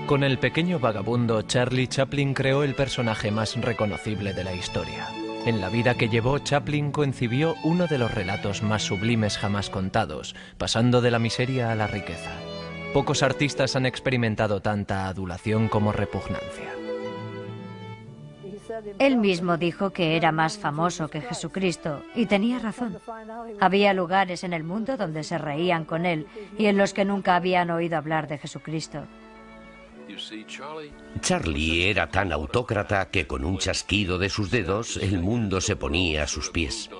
Con El pequeño vagabundo, Charlie Chaplin creó el personaje más reconocible de la historia. En la vida que llevó, Chaplin concibió uno de los relatos más sublimes jamás contados, pasando de la miseria a la riqueza. Pocos artistas han experimentado tanta adulación como repugnancia. Él mismo dijo que era más famoso que Jesucristo, y tenía razón. Había lugares en el mundo donde se reían con él y en los que nunca habían oído hablar de Jesucristo. Charlie era tan autócrata que con un chasquido de sus dedos el mundo se ponía a sus pies.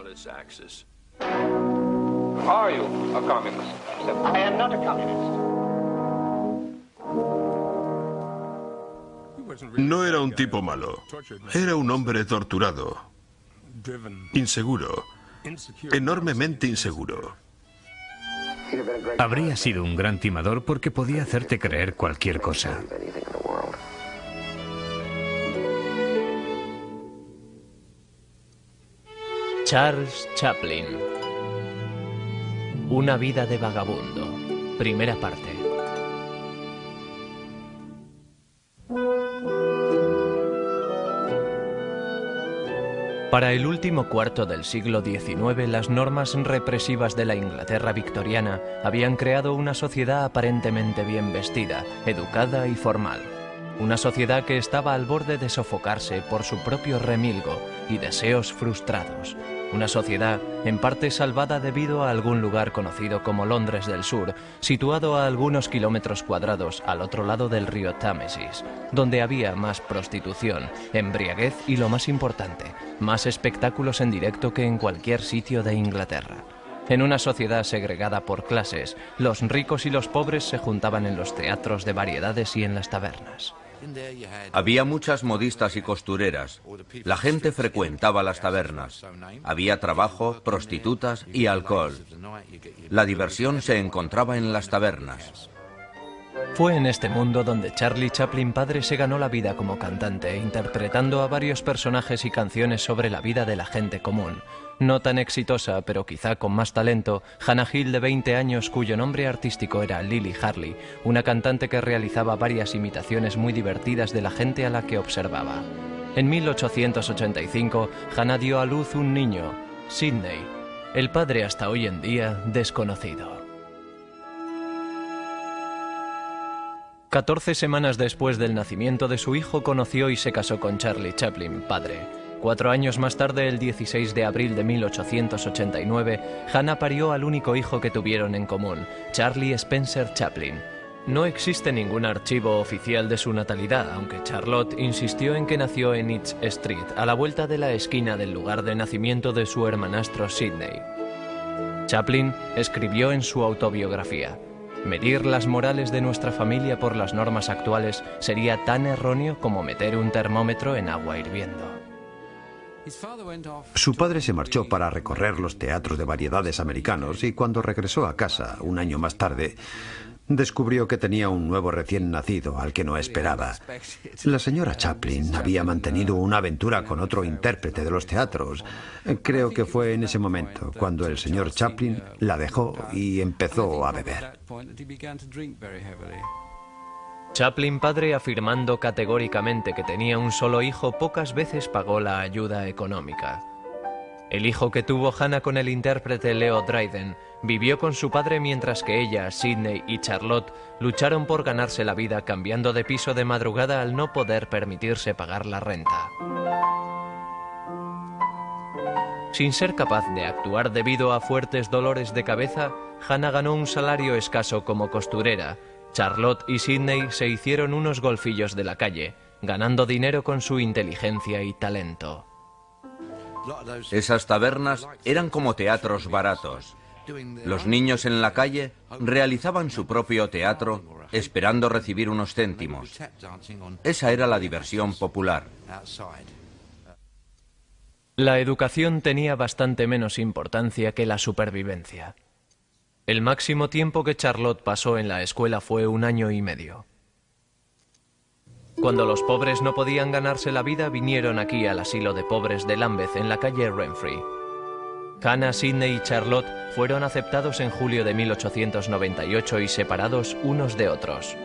Are you a communist? I am not a communist. No era un tipo malo. Era un hombre torturado, inseguro, enormemente inseguro. Habría sido un gran timador porque podía hacerte creer cualquier cosa. Charles Chaplin. Una vida de vagabundo. Primera parte. Para el último cuarto del siglo XIX, las normas represivas de la Inglaterra victoriana habían creado una sociedad aparentemente bien vestida, educada y formal. Una sociedad que estaba al borde de sofocarse por su propio remilgo y deseos frustrados. Una sociedad en parte salvada debido a algún lugar conocido como Londres del Sur, situado a algunos kilómetros cuadrados al otro lado del río Támesis, donde había más prostitución, embriaguez y, lo más importante, más espectáculos en directo que en cualquier sitio de Inglaterra. En una sociedad segregada por clases, los ricos y los pobres se juntaban en los teatros de variedades y en las tabernas. Había muchas modistas y costureras. La gente frecuentaba las tabernas. Había trabajo, prostitutas y alcohol. La diversión se encontraba en las tabernas. Fue en este mundo donde Charlie Chaplin padre se ganó la vida como cantante, interpretando a varios personajes y canciones sobre la vida de la gente común. No tan exitosa, pero quizá con más talento, Hannah Hill, de 20 años, cuyo nombre artístico era Lily Harley, una cantante que realizaba varias imitaciones muy divertidas de la gente a la que observaba. En 1885, Hannah dio a luz un niño, Sidney, el padre hasta hoy en día desconocido. 14 semanas después del nacimiento de su hijo, conoció y se casó con Charlie Chaplin, padre. 4 años más tarde, el 16 de abril de 1889, Hannah parió al único hijo que tuvieron en común, Charlie Spencer Chaplin. No existe ningún archivo oficial de su natalidad, aunque Charlotte insistió en que nació en East Street, a la vuelta de la esquina del lugar de nacimiento de su hermanastro Sidney. Chaplin escribió en su autobiografía: medir las morales de nuestra familia por las normas actuales sería tan erróneo como meter un termómetro en agua hirviendo. Su padre se marchó para recorrer los teatros de variedades americanos y cuando regresó a casa, un año más tarde, descubrió que tenía un nuevo recién nacido al que no esperaba. La señora Chaplin había mantenido una aventura con otro intérprete de los teatros. Creo que fue en ese momento cuando el señor Chaplin la dejó y empezó a beber. Chaplin padre, afirmando categóricamente que tenía un solo hijo, pocas veces pagó la ayuda económica. El hijo que tuvo Hannah con el intérprete Leo Dryden vivió con su padre mientras que ella, Sidney y Charlotte lucharon por ganarse la vida cambiando de piso de madrugada al no poder permitirse pagar la renta. Sin ser capaz de actuar debido a fuertes dolores de cabeza, Hannah ganó un salario escaso como costurera. Charlotte y Sidney se hicieron unos golfillos de la calle, ganando dinero con su inteligencia y talento. Esas tabernas eran como teatros baratos. Los niños en la calle realizaban su propio teatro esperando recibir unos céntimos. Esa era la diversión popular. La educación tenía bastante menos importancia que la supervivencia. El máximo tiempo que Charlotte pasó en la escuela fue 1 año y medio. Cuando los pobres no podían ganarse la vida, vinieron aquí al asilo de pobres de Lambeth, en la calle Renfrey. Hannah, Sidney y Charlotte fueron aceptados en julio de 1898 y separados unos de otros.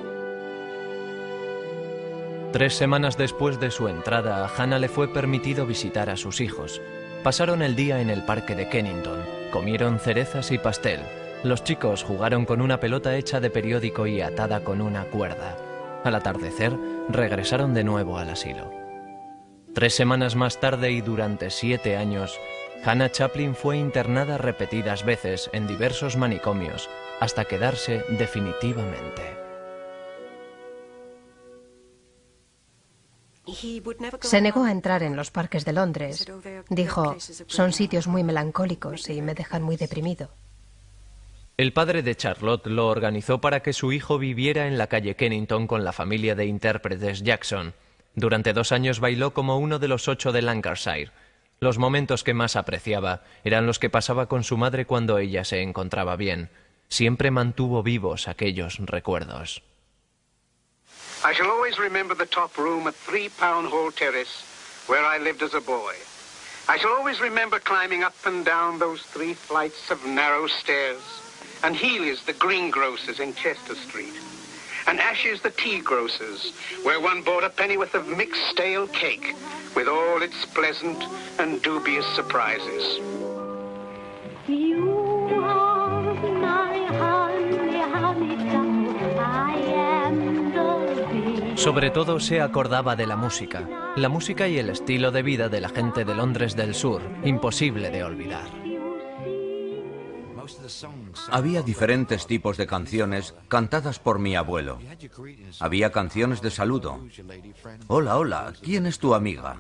3 semanas después de su entrada, a Hannah le fue permitido visitar a sus hijos. Pasaron el día en el parque de Kennington, comieron cerezas y pastel. Los chicos jugaron con una pelota hecha de periódico y atada con una cuerda. Al atardecer, regresaron de nuevo al asilo. 3 semanas más tarde y durante 7 años, Hannah Chaplin fue internada repetidas veces en diversos manicomios hasta quedarse definitivamente. Se negó a entrar en los parques de Londres. Dijo, son sitios muy melancólicos y me dejan muy deprimido. El padre de Charlotte lo organizó para que su hijo viviera en la calle Kennington con la familia de intérpretes Jackson. Durante 2 años bailó como uno de los 8 de Lancashire. Los momentos que más apreciaba eran los que pasaba con su madre cuando ella se encontraba bien. Siempre mantuvo vivos aquellos recuerdos. I shall always remember the top room at 3 Pound Hole Terrace, where I lived as a boy. I shall always remember climbing up and down those 3 flights of narrow stairs, and Healy's, the greengrocers in Chester Street, and Ash's, the tea grocers, where one bought a pennyworth of mixed stale cake, with all its pleasant and dubious surprises. You are my honey, honeysuckle, I am the bee. Sobre todo se acordaba de la música y el estilo de vida de la gente de Londres del Sur, imposible de olvidar. Había diferentes tipos de canciones cantadas por mi abuelo. Había canciones de saludo. Hola, hola, ¿quién es tu amiga?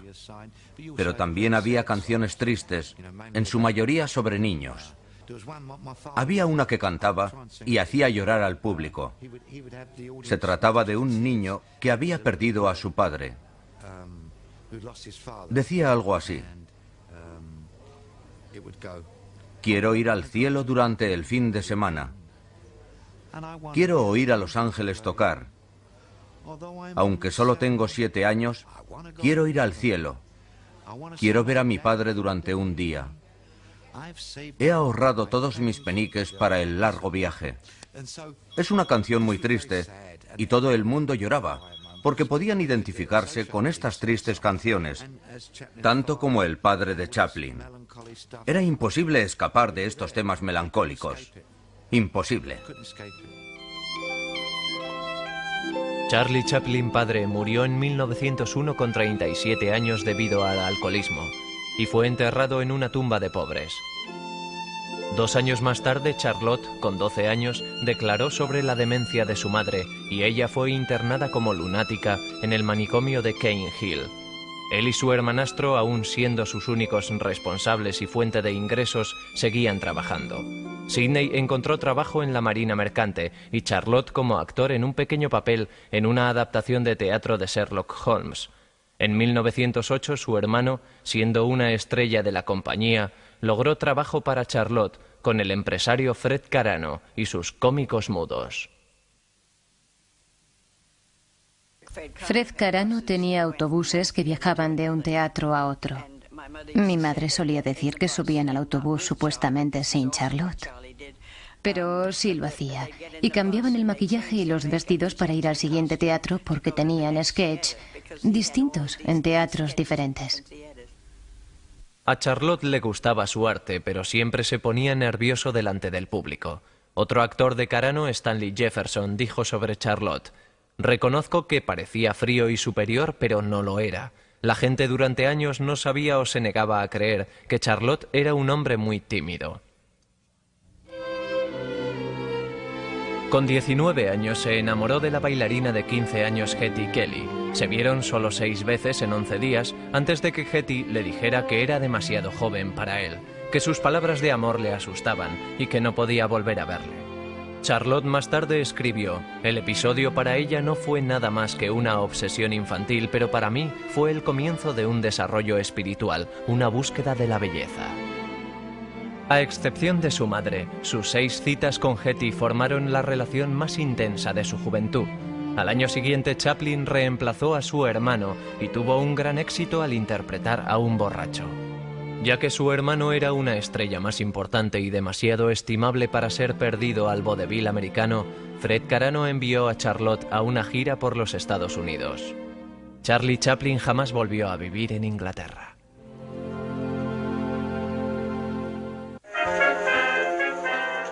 Pero también había canciones tristes, en su mayoría sobre niños. Había una que cantaba y hacía llorar al público. Se trataba de un niño que había perdido a su padre. Decía algo así: quiero ir al cielo durante el fin de semana. Quiero oír a los ángeles tocar. Aunque solo tengo 7 años, quiero ir al cielo. Quiero ver a mi padre durante un día. He ahorrado todos mis peniques para el largo viaje. Es una canción muy triste y todo el mundo lloraba, porque podían identificarse con estas tristes canciones, tanto como el padre de Chaplin. Era imposible escapar de estos temas melancólicos. Imposible. Charlie Chaplin padre murió en 1901 con 37 años debido al alcoholismo y fue enterrado en una tumba de pobres. 2 años más tarde, Charlotte, con 12 años, declaró sobre la demencia de su madre y ella fue internada como lunática en el manicomio de Cane Hill. Él y su hermanastro, aún siendo sus únicos responsables y fuente de ingresos, seguían trabajando. Sidney encontró trabajo en la Marina Mercante y Charlotte como actor en un pequeño papel en una adaptación de teatro de Sherlock Holmes. En 1908, su hermano, siendo una estrella de la compañía, logró trabajo para Charlotte con el empresario Fred Carano y sus cómicos mudos. Fred Carano tenía autobuses que viajaban de un teatro a otro. Mi madre solía decir que subían al autobús supuestamente sin Charlotte. Pero sí lo hacía. Y cambiaban el maquillaje y los vestidos para ir al siguiente teatro porque tenían sketch distintos en teatros diferentes. A Charlotte le gustaba su arte, pero siempre se ponía nervioso delante del público. Otro actor de Carano, Stanley Jefferson, dijo sobre Charlotte: reconozco que parecía frío y superior, pero no lo era. La gente durante años no sabía o se negaba a creer que Charlotte era un hombre muy tímido. Con 19 años se enamoró de la bailarina de 15 años Hetty Kelly. Se vieron solo 6 veces en 11 días antes de que Hetty le dijera que era demasiado joven para él, que sus palabras de amor le asustaban y que no podía volver a verle. Charlotte más tarde escribió: el episodio para ella no fue nada más que una obsesión infantil, pero para mí fue el comienzo de un desarrollo espiritual, una búsqueda de la belleza. A excepción de su madre, sus 6 citas con Hetty formaron la relación más intensa de su juventud. Al año siguiente, Chaplin reemplazó a su hermano y tuvo un gran éxito al interpretar a un borracho. Ya que su hermano era una estrella más importante y demasiado estimable para ser perdido al vodevil americano, Fred Carano envió a Charlotte a una gira por los Estados Unidos. Charlie Chaplin jamás volvió a vivir en Inglaterra.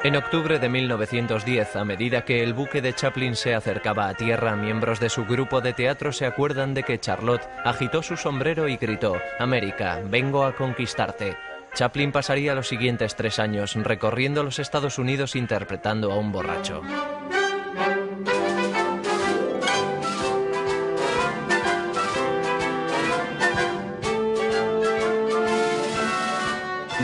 En octubre de 1910, a medida que el buque de Chaplin se acercaba a tierra, miembros de su grupo de teatro se acuerdan de que Charlotte agitó su sombrero y gritó: «América, vengo a conquistarte». Chaplin pasaría los siguientes 3 años recorriendo los Estados Unidos interpretando a un borracho.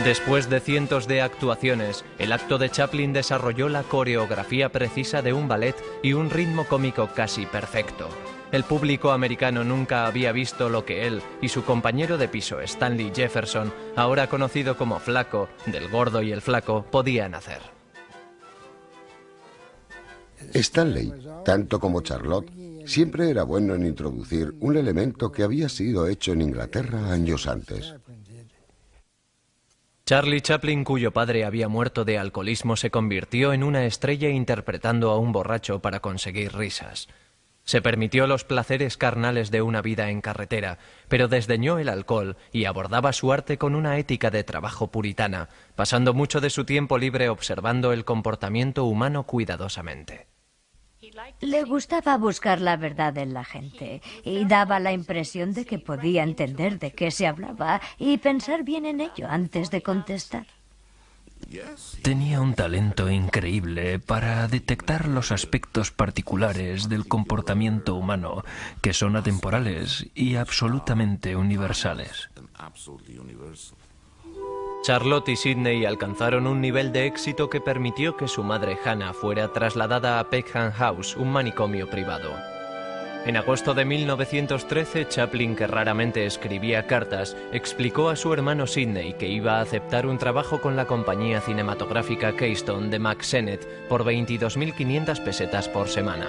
Después de cientos de actuaciones, el acto de Chaplin desarrolló la coreografía precisa de un ballet y un ritmo cómico casi perfecto. El público americano nunca había visto lo que él y su compañero de piso Stanley Jefferson, ahora conocido como Flaco, del Gordo y el Flaco, podían hacer. Stanley, tanto como Charlotte, siempre era bueno en introducir un elemento que había sido hecho en Inglaterra años antes. Charlie Chaplin, cuyo padre había muerto de alcoholismo, se convirtió en una estrella interpretando a un borracho para conseguir risas. Se permitió los placeres carnales de una vida en carretera, pero desdeñó el alcohol y abordaba su arte con una ética de trabajo puritana, pasando mucho de su tiempo libre observando el comportamiento humano cuidadosamente. Le gustaba buscar la verdad en la gente y daba la impresión de que podía entender de qué se hablaba y pensar bien en ello antes de contestar. Tenía un talento increíble para detectar los aspectos particulares del comportamiento humano que son atemporales y absolutamente universales. Charlotte y Sidney alcanzaron un nivel de éxito que permitió que su madre Hannah fuera trasladada a Peckham House, un manicomio privado. En agosto de 1913, Chaplin, que raramente escribía cartas, explicó a su hermano Sidney que iba a aceptar un trabajo con la compañía cinematográfica Keystone de Mack Sennett por 22.500 pesetas por semana.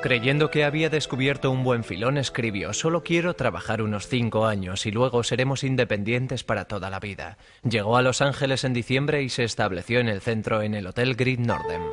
Creyendo que había descubierto un buen filón, escribió: «Solo quiero trabajar unos 5 años y luego seremos independientes para toda la vida». Llegó a Los Ángeles en diciembre y se estableció en el centro en el Hotel Great Northern.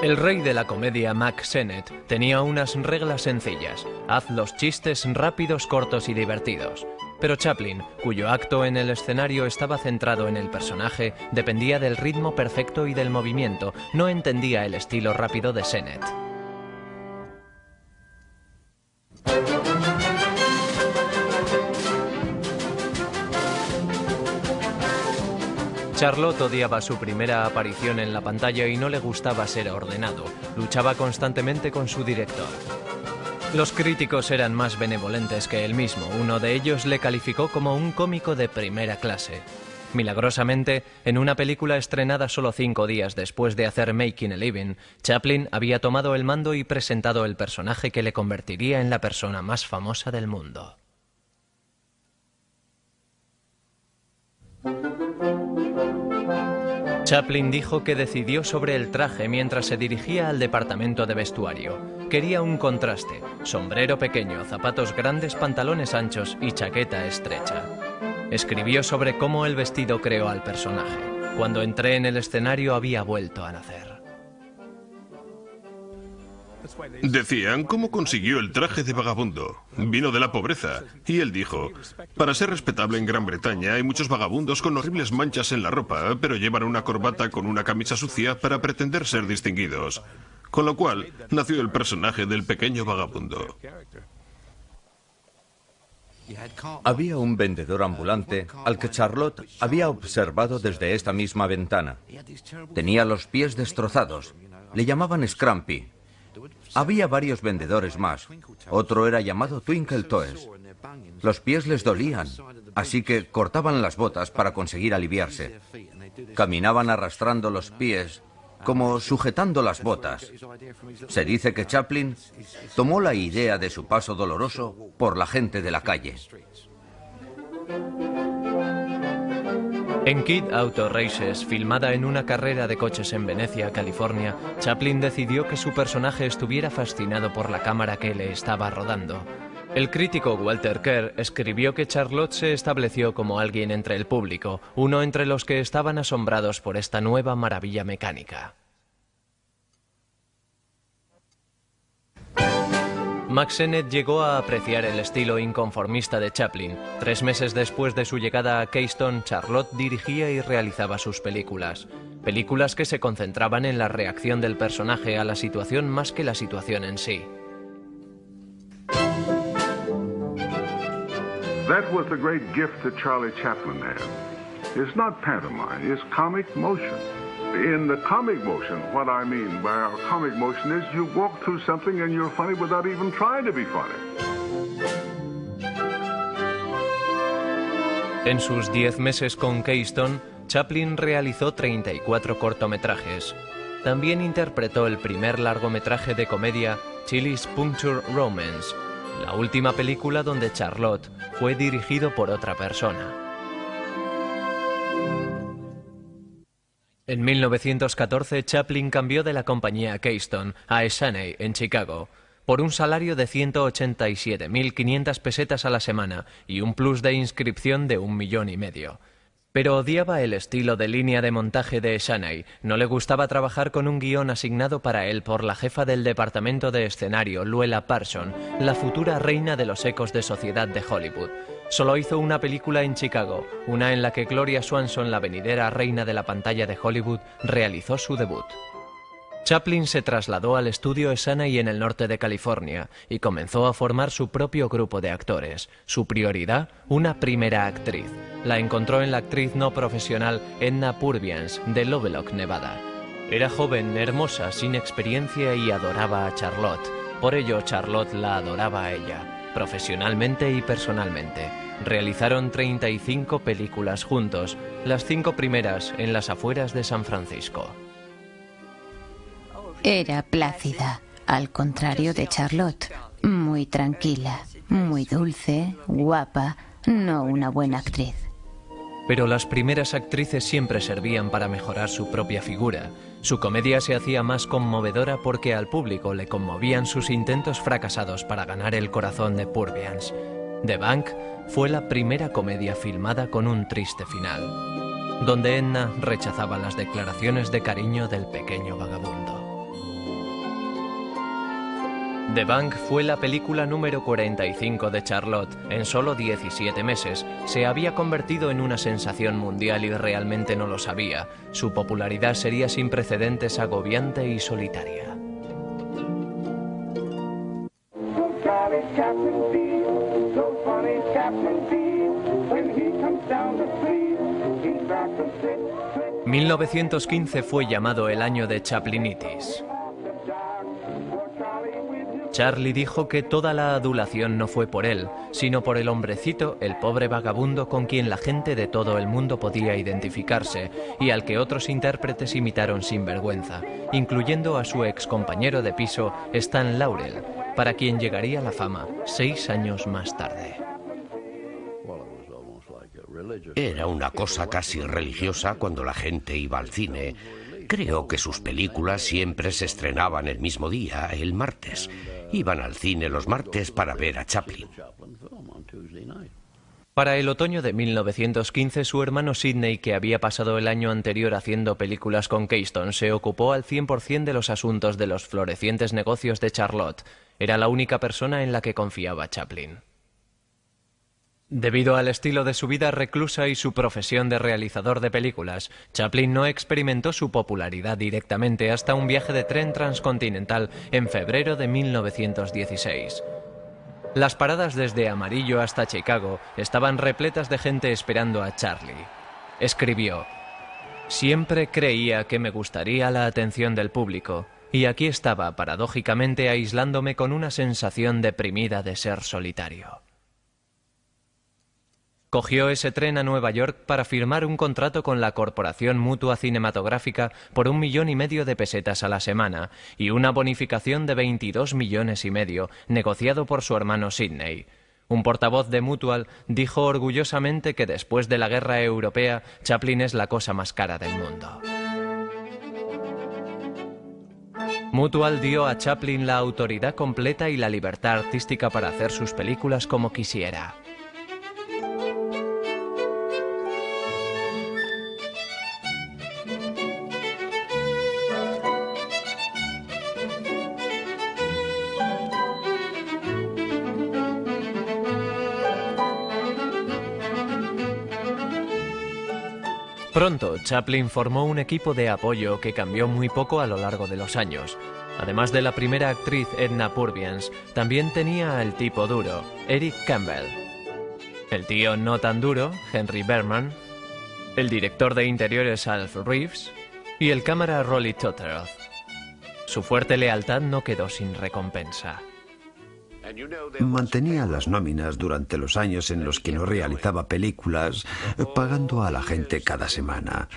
El rey de la comedia, Mack Sennett, tenía unas reglas sencillas: haz los chistes rápidos, cortos y divertidos. Pero Chaplin, cuyo acto en el escenario estaba centrado en el personaje, dependía del ritmo perfecto y del movimiento, no entendía el estilo rápido de Sennett. Charlotte odiaba su primera aparición en la pantalla y no le gustaba ser ordenado. Luchaba constantemente con su director. Los críticos eran más benevolentes que él mismo. Uno de ellos le calificó como un cómico de primera clase. Milagrosamente, en una película estrenada solo 5 días después de hacer Making a Living, Chaplin había tomado el mando y presentado el personaje que le convertiría en la persona más famosa del mundo. Chaplin dijo que decidió sobre el traje mientras se dirigía al departamento de vestuario. Quería un contraste: sombrero pequeño, zapatos grandes, pantalones anchos y chaqueta estrecha. Escribió sobre cómo el vestido creó al personaje. Cuando entré en el escenario había vuelto a nacer. Decían: ¿cómo consiguió el traje de vagabundo? Vino de la pobreza. Y él dijo: para ser respetable en Gran Bretaña hay muchos vagabundos con horribles manchas en la ropa, pero llevan una corbata con una camisa sucia para pretender ser distinguidos. Con lo cual nació el personaje del pequeño vagabundo. Había un vendedor ambulante al que Charlotte había observado desde esta misma ventana. Tenía los pies destrozados. Le llamaban Scrumpy. Había varios vendedores más. Otro era llamado Twinkle Toes. Los pies les dolían, así que cortaban las botas para conseguir aliviarse. Caminaban arrastrando los pies, como sujetando las botas. Se dice que Chaplin tomó la idea de su paso doloroso por la gente de la calle. En Kid Auto Races, filmada en una carrera de coches en Venecia, California, Chaplin decidió que su personaje estuviera fascinado por la cámara que le estaba rodando. El crítico Walter Kerr escribió que Charlotte se estableció como alguien entre el público, uno entre los que estaban asombrados por esta nueva maravilla mecánica. Mack Sennett llegó a apreciar el estilo inconformista de Chaplin. 3 meses después de su llegada a Keystone, Charlotte dirigía y realizaba sus películas. Películas que se concentraban en la reacción del personaje a la situación más que la situación en sí. That was the great gift that Charlie Chaplin had. It's not pantomime, it's comic motion. In the comic motion, what I mean by our comic motion is you walk through something and you're funny without even trying to be funny. En sus 10 meses con Keystone, Chaplin realizó 34 cortometrajes. También interpretó el primer largometraje de comedia Chili's Puncture Romance, la última película donde Charlotte fue dirigido por otra persona. En 1914, Chaplin cambió de la compañía Keystone a Essanay en Chicago, por un salario de 187.500 pesetas a la semana y un plus de inscripción de 1,5 millones. Pero odiaba el estilo de línea de montaje de Essanay. No le gustaba trabajar con un guión asignado para él por la jefa del departamento de escenario, Luella Parson, la futura reina de los ecos de sociedad de Hollywood. Solo hizo una película en Chicago, una en la que Gloria Swanson, la venidera reina de la pantalla de Hollywood, realizó su debut. Chaplin se trasladó al estudio Essanay en el norte de California y comenzó a formar su propio grupo de actores. Su prioridad, una primera actriz. La encontró en la actriz no profesional Edna Purviance, de Lovelock, Nevada. Era joven, hermosa, sin experiencia y adoraba a Charlotte. Por ello, Charlotte la adoraba a ella, profesionalmente y personalmente. Realizaron 35 películas juntos, las 5 primeras en las afueras de San Francisco. Era plácida, al contrario de Charlotte, muy tranquila, muy dulce, guapa, no una buena actriz. Pero las primeras actrices siempre servían para mejorar su propia figura. Su comedia se hacía más conmovedora porque al público le conmovían sus intentos fracasados para ganar el corazón de Purviance. The Bank fue la primera comedia filmada con un triste final, donde Edna rechazaba las declaraciones de cariño del pequeño vagabundo. The Bank fue la película número 45 de Charlotte. En solo 17 meses se había convertido en una sensación mundial y realmente no lo sabía. Su popularidad sería sin precedentes, agobiante y solitaria. ...1915 fue llamado el año de Chaplinitis. Charlie dijo que toda la adulación no fue por él, sino por el hombrecito, el pobre vagabundo con quien la gente de todo el mundo podía identificarse y al que otros intérpretes imitaron sin vergüenza, incluyendo a su ex compañero de piso, Stan Laurel, para quien llegaría la fama 6 años más tarde. Era una cosa casi religiosa cuando la gente iba al cine. Creo que sus películas siempre se estrenaban el mismo día, el martes. Iban al cine los martes para ver a Chaplin. Para el otoño de 1915, su hermano Sidney, que había pasado el año anterior haciendo películas con Keystone, se ocupó al 100% de los asuntos de los florecientes negocios de Charlotte. Era la única persona en la que confiaba Chaplin. Debido al estilo de su vida reclusa y su profesión de realizador de películas, Chaplin no experimentó su popularidad directamente hasta un viaje de tren transcontinental en febrero de 1916. Las paradas desde Amarillo hasta Chicago estaban repletas de gente esperando a Charlie. Escribió: «Siempre creía que me gustaría la atención del público, y aquí estaba, paradójicamente, aislándome con una sensación deprimida de ser solitario». Cogió ese tren a Nueva York para firmar un contrato con la Corporación Mutua Cinematográfica por 1,5 millones de pesetas a la semana y una bonificación de 22,5 millones, negociado por su hermano Sidney. Un portavoz de Mutual dijo orgullosamente que después de la guerra europea, Chaplin es la cosa más cara del mundo. Mutual dio a Chaplin la autoridad completa y la libertad artística para hacer sus películas como quisiera. Pronto, Chaplin formó un equipo de apoyo que cambió muy poco a lo largo de los años. Además de la primera actriz Edna Purviance, también tenía al tipo duro, Eric Campbell, el tío no tan duro, Henry Berman, el director de interiores Alf Reeves y el cámara Rolly Totteroth. Su fuerte lealtad no quedó sin recompensa. Mantenía las nóminas durante los años en los que no realizaba películas, pagando a la gente cada semana.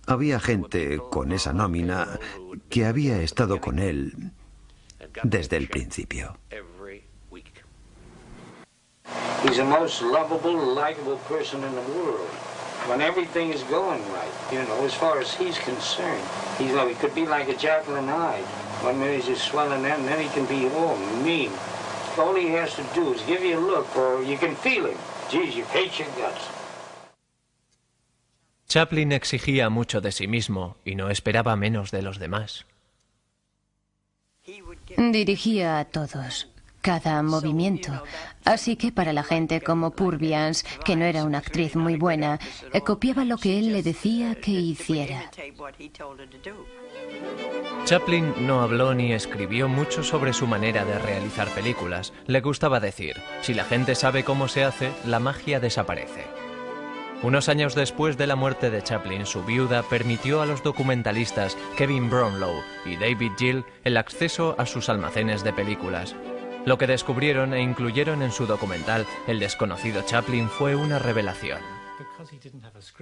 Había gente con esa nómina que había estado con él desde el principio. He's the most lovable, likable person in the world. When everything is going right, you know, as far as he's concerned. He could be like a Jekyll and Hyde. 1 minute he's just swelling and then he can be all mean. All he has to do is give you a look or you can feel him. Geez, you hate your guts. Chaplin exigía mucho de sí mismo y no esperaba menos de los demás. Dirigía a todos, cada movimiento. Así que para la gente como Purviance, que no era una actriz muy buena, copiaba lo que él le decía que hiciera. Chaplin no habló ni escribió mucho sobre su manera de realizar películas. Le gustaba decir, si la gente sabe cómo se hace, la magia desaparece. Unos años después de la muerte de Chaplin, su viuda permitió a los documentalistas Kevin Brownlow y David Gill el acceso a sus almacenes de películas. Lo que descubrieron e incluyeron en su documental El desconocido Chaplin fue una revelación.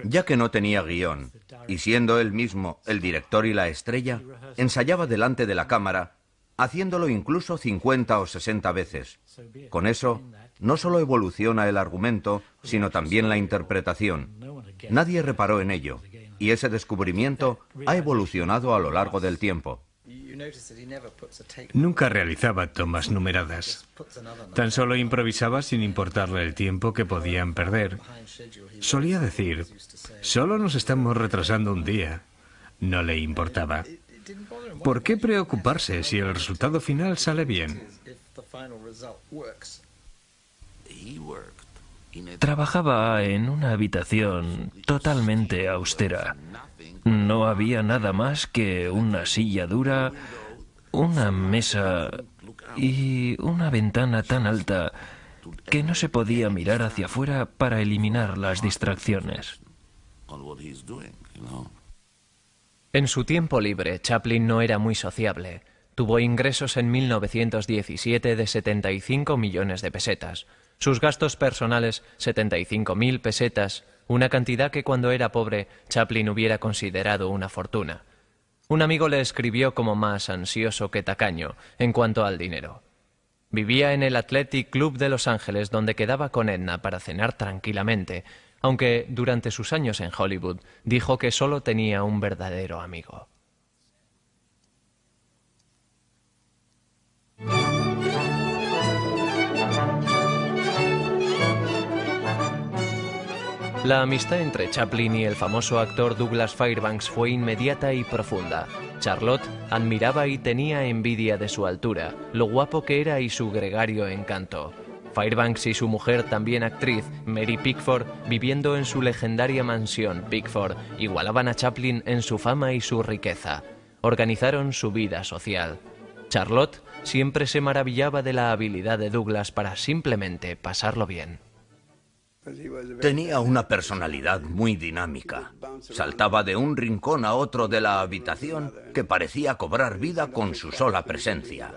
Ya que no tenía guión, y siendo él mismo el director y la estrella, ensayaba delante de la cámara, haciéndolo incluso 50 o 60 veces. Con eso, no solo evoluciona el argumento, sino también la interpretación. Nadie reparó en ello, y ese descubrimiento ha evolucionado a lo largo del tiempo. Nunca realizaba tomas numeradas. Tan solo improvisaba sin importarle el tiempo que podían perder. Solía decir, solo nos estamos retrasando un día. No le importaba. ¿Por qué preocuparse si el resultado final sale bien? Trabajaba en una habitación totalmente austera. No había nada más que una silla dura, una mesa y una ventana tan alta que no se podía mirar hacia afuera para eliminar las distracciones. En su tiempo libre, Chaplin no era muy sociable. Tuvo ingresos en 1917 de 75 millones de pesetas. Sus gastos personales, 75.000 pesetas, una cantidad que cuando era pobre, Chaplin hubiera considerado una fortuna. Un amigo le escribió como más ansioso que tacaño en cuanto al dinero. Vivía en el Athletic Club de Los Ángeles, donde quedaba con Edna para cenar tranquilamente, aunque durante sus años en Hollywood dijo que solo tenía un verdadero amigo. La amistad entre Chaplin y el famoso actor Douglas Fairbanks fue inmediata y profunda. Charlotte admiraba y tenía envidia de su altura, lo guapo que era y su gregario encanto. Fairbanks y su mujer, también actriz, Mary Pickford, viviendo en su legendaria mansión Pickford, igualaban a Chaplin en su fama y su riqueza. Organizaron su vida social. Charlotte siempre se maravillaba de la habilidad de Douglas para simplemente pasarlo bien. Tenía una personalidad muy dinámica. Saltaba de un rincón a otro de la habitación que parecía cobrar vida con su sola presencia.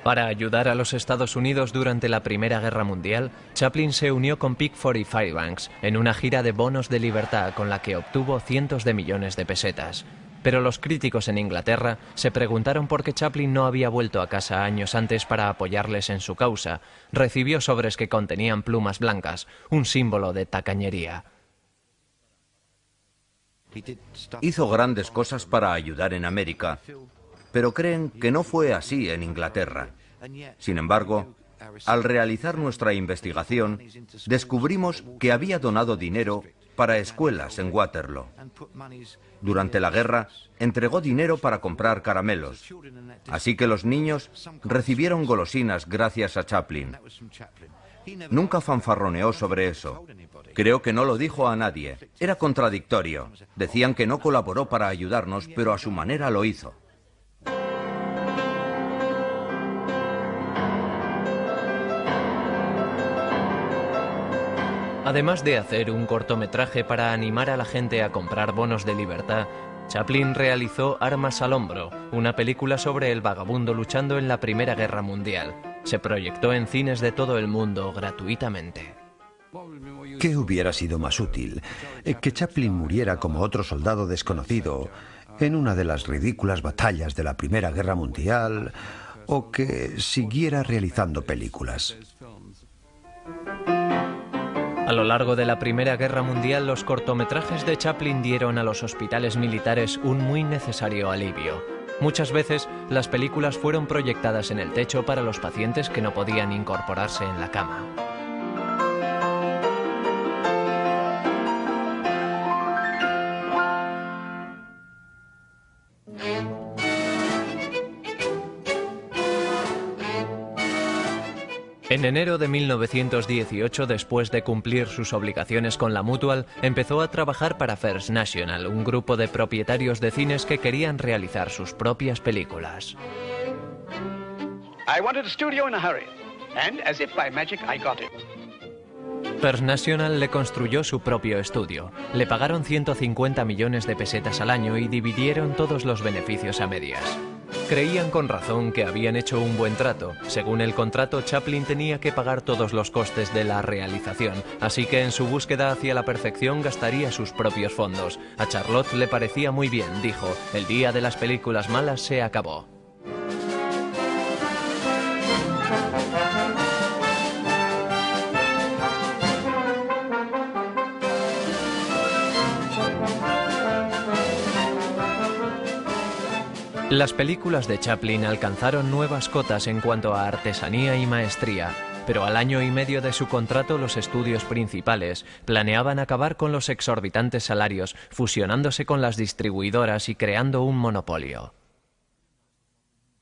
Para ayudar a los Estados Unidos durante la Primera Guerra Mundial, Chaplin se unió con Pickford y Fairbanks en una gira de bonos de libertad con la que obtuvo cientos de millones de pesetas. Pero los críticos en Inglaterra se preguntaron por qué Chaplin no había vuelto a casa años antes para apoyarles en su causa. Recibió sobres que contenían plumas blancas, un símbolo de tacañería. Hizo grandes cosas para ayudar en América, pero creen que no fue así en Inglaterra. Sin embargo, al realizar nuestra investigación, descubrimos que había donado dinero para escuelas en Waterloo. Durante la guerra, entregó dinero para comprar caramelos. Así que los niños recibieron golosinas gracias a Chaplin. Nunca fanfarroneó sobre eso. Creo que no lo dijo a nadie. Era contradictorio. Decían que no colaboró para ayudarnos, pero a su manera lo hizo. Además de hacer un cortometraje para animar a la gente a comprar bonos de libertad, Chaplin realizó Armas al Hombro, una película sobre el vagabundo luchando en la Primera Guerra Mundial. Se proyectó en cines de todo el mundo gratuitamente. ¿Qué hubiera sido más útil? ¿Que Chaplin muriera como otro soldado desconocido en una de las ridículas batallas de la Primera Guerra Mundial o que siguiera realizando películas? A lo largo de la Primera Guerra Mundial, los cortometrajes de Chaplin dieron a los hospitales militares un muy necesario alivio. Muchas veces, las películas fueron proyectadas en el techo para los pacientes que no podían incorporarse en la cama. En enero de 1918, después de cumplir sus obligaciones con la Mutual, empezó a trabajar para First National, un grupo de propietarios de cines que querían realizar sus propias películas. I wanted a studio in a hurry, and as if by magic I got it. First National le construyó su propio estudio. Le pagaron 150 millones de pesetas al año y dividieron todos los beneficios a medias. Creían con razón que habían hecho un buen trato. Según el contrato, Chaplin tenía que pagar todos los costes de la realización, así que en su búsqueda hacia la perfección gastaría sus propios fondos. A Charlotte le parecía muy bien, dijo, el día de las películas malas se acabó. Las películas de Chaplin alcanzaron nuevas cotas en cuanto a artesanía y maestría, pero al año y medio de su contrato los estudios principales planeaban acabar con los exorbitantes salarios, fusionándose con las distribuidoras y creando un monopolio.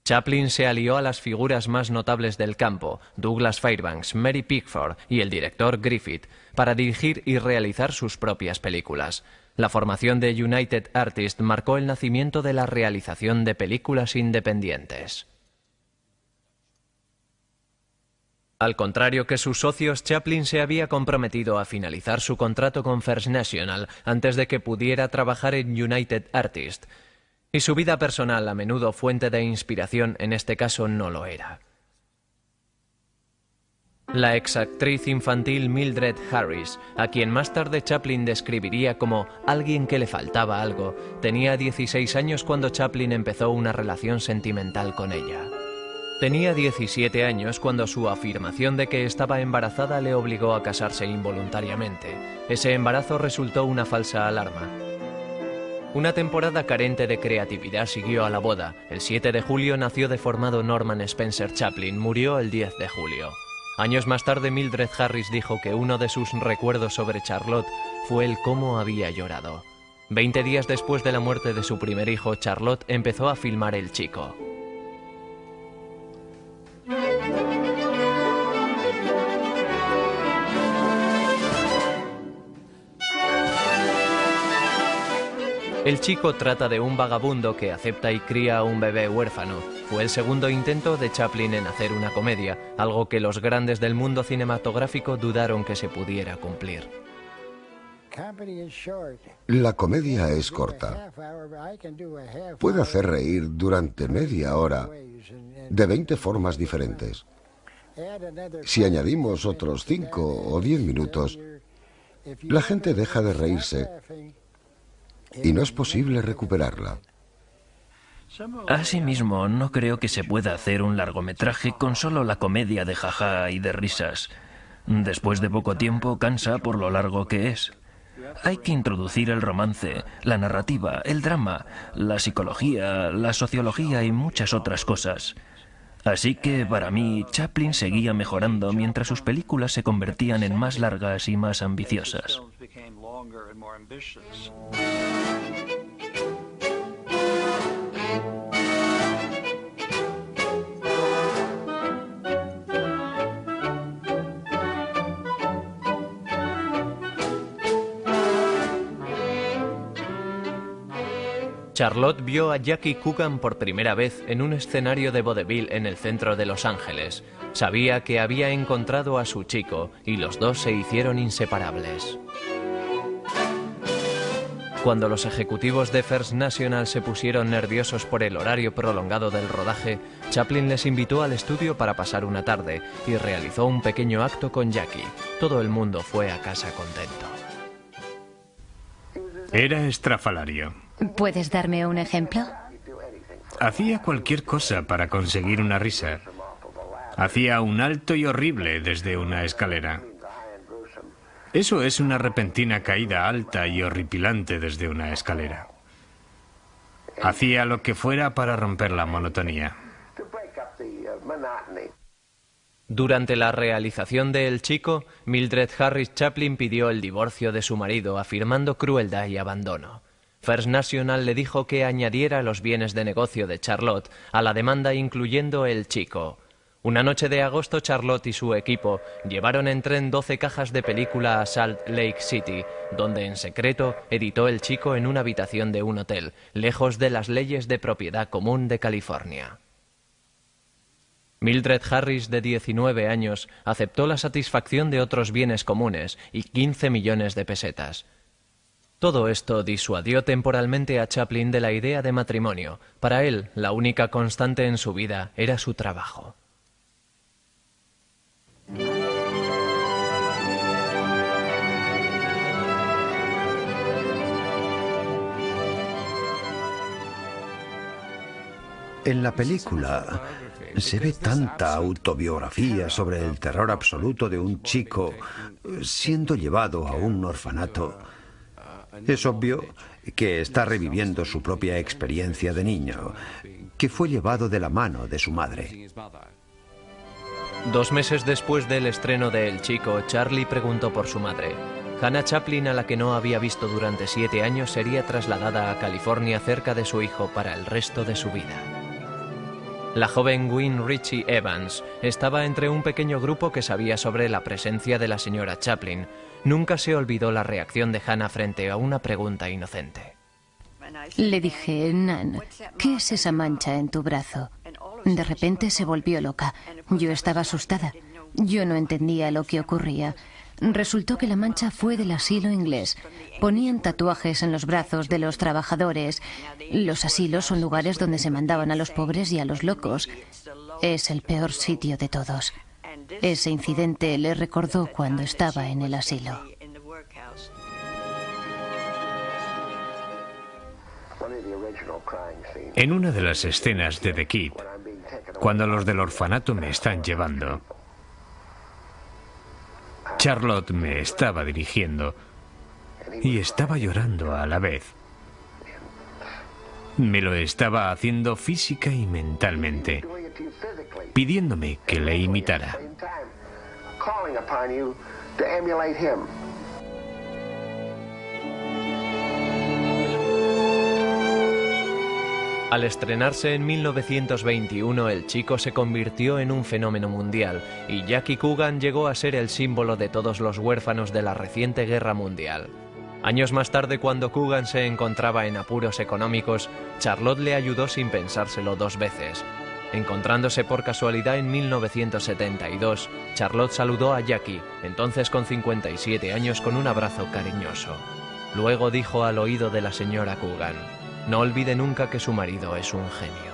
Chaplin se alió a las figuras más notables del campo, Douglas Fairbanks, Mary Pickford y el director Griffith, para dirigir y realizar sus propias películas. La formación de United Artists marcó el nacimiento de la realización de películas independientes. Al contrario que sus socios, Chaplin se había comprometido a finalizar su contrato con First National antes de que pudiera trabajar en United Artists, y su vida personal, a menudo fuente de inspiración, en este caso no lo era. La exactriz infantil Mildred Harris, a quien más tarde Chaplin describiría como alguien que le faltaba algo, tenía 16 años cuando Chaplin empezó una relación sentimental con ella. Tenía 17 años cuando su afirmación de que estaba embarazada le obligó a casarse involuntariamente. Ese embarazo resultó una falsa alarma. Una temporada carente de creatividad siguió a la boda. El 7 de julio nació deformado Norman Spencer Chaplin, murió el 10 de julio. Años más tarde, Mildred Harris dijo que uno de sus recuerdos sobre Charlotte fue el cómo había llorado. 20 días después de la muerte de su primer hijo, Charlotte empezó a filmar El Chico. El Chico trata de un vagabundo que acepta y cría a un bebé huérfano. Fue el segundo intento de Chaplin en hacer una comedia, algo que los grandes del mundo cinematográfico dudaron que se pudiera cumplir. La comedia es corta. Puede hacer reír durante media hora de 20 formas diferentes. Si añadimos otros 5 o 10 minutos, la gente deja de reírse y no es posible recuperarla. Asimismo, no creo que se pueda hacer un largometraje con solo la comedia de jaja y de risas. Después de poco tiempo cansa por lo largo que es. Hay que introducir el romance, la narrativa, el drama, la psicología, la sociología y muchas otras cosas. Así que, para mí, Chaplin seguía mejorando mientras sus películas se convertían en más largas y más ambiciosas. Charlotte vio a Jackie Coogan por primera vez en un escenario de vodevil en el centro de Los Ángeles. Sabía que había encontrado a su chico y los dos se hicieron inseparables. Cuando los ejecutivos de First National se pusieron nerviosos por el horario prolongado del rodaje, Chaplin les invitó al estudio para pasar una tarde y realizó un pequeño acto con Jackie. Todo el mundo fue a casa contento. Era estrafalario. ¿Puedes darme un ejemplo? Hacía cualquier cosa para conseguir una risa. Hacía un alto y horrible desde una escalera. Eso es una repentina caída alta y horripilante desde una escalera. Hacía lo que fuera para romper la monotonía. Durante la realización de El Chico, Mildred Harris Chaplin pidió el divorcio de su marido, afirmando crueldad y abandono. First National le dijo que añadiera los bienes de negocio de Charlotte a la demanda, incluyendo El Chico. Una noche de agosto, Charlotte y su equipo llevaron en tren 12 cajas de película a Salt Lake City, donde en secreto editó El Chico en una habitación de un hotel, lejos de las leyes de propiedad común de California. Mildred Harris, de 19 años, aceptó la satisfacción de otros bienes comunes y 15 millones de pesetas. Todo esto disuadió temporalmente a Chaplin de la idea de matrimonio. Para él, la única constante en su vida era su trabajo. En la película se ve tanta autobiografía sobre el terror absoluto de un chico siendo llevado a un orfanato. Es obvio que está reviviendo su propia experiencia de niño, que fue llevado de la mano de su madre. 2 meses después del estreno de El Chico, Charlie preguntó por su madre. Hannah Chaplin, a la que no había visto durante 7 años, sería trasladada a California cerca de su hijo para el resto de su vida. La joven Gwen Ritchie Evans estaba entre un pequeño grupo que sabía sobre la presencia de la señora Chaplin. Nunca se olvidó la reacción de Hannah frente a una pregunta inocente. Le dije, Nan, ¿qué es esa mancha en tu brazo? De repente se volvió loca. Yo estaba asustada. Yo no entendía lo que ocurría. Resultó que la mancha fue del asilo inglés. Ponían tatuajes en los brazos de los trabajadores. Los asilos son lugares donde se mandaban a los pobres y a los locos. Es el peor sitio de todos. Ese incidente le recordó cuando estaba en el asilo. En una de las escenas de The Kid, cuando los del orfanato me están llevando, Charlotte me estaba dirigiendo y estaba llorando a la vez. Me lo estaba haciendo física y mentalmente, pidiéndome que le imitara. Al estrenarse en 1921, El Chico se convirtió en un fenómeno mundial y Jackie Coogan llegó a ser el símbolo de todos los huérfanos de la reciente guerra mundial. Años más tarde, cuando Coogan se encontraba en apuros económicos, Charlotte le ayudó sin pensárselo 2 veces. Encontrándose por casualidad en 1972, Charlotte saludó a Jackie, entonces con 57 años, con un abrazo cariñoso. Luego dijo al oído de la señora Coogan: no olvide nunca que su marido es un genio.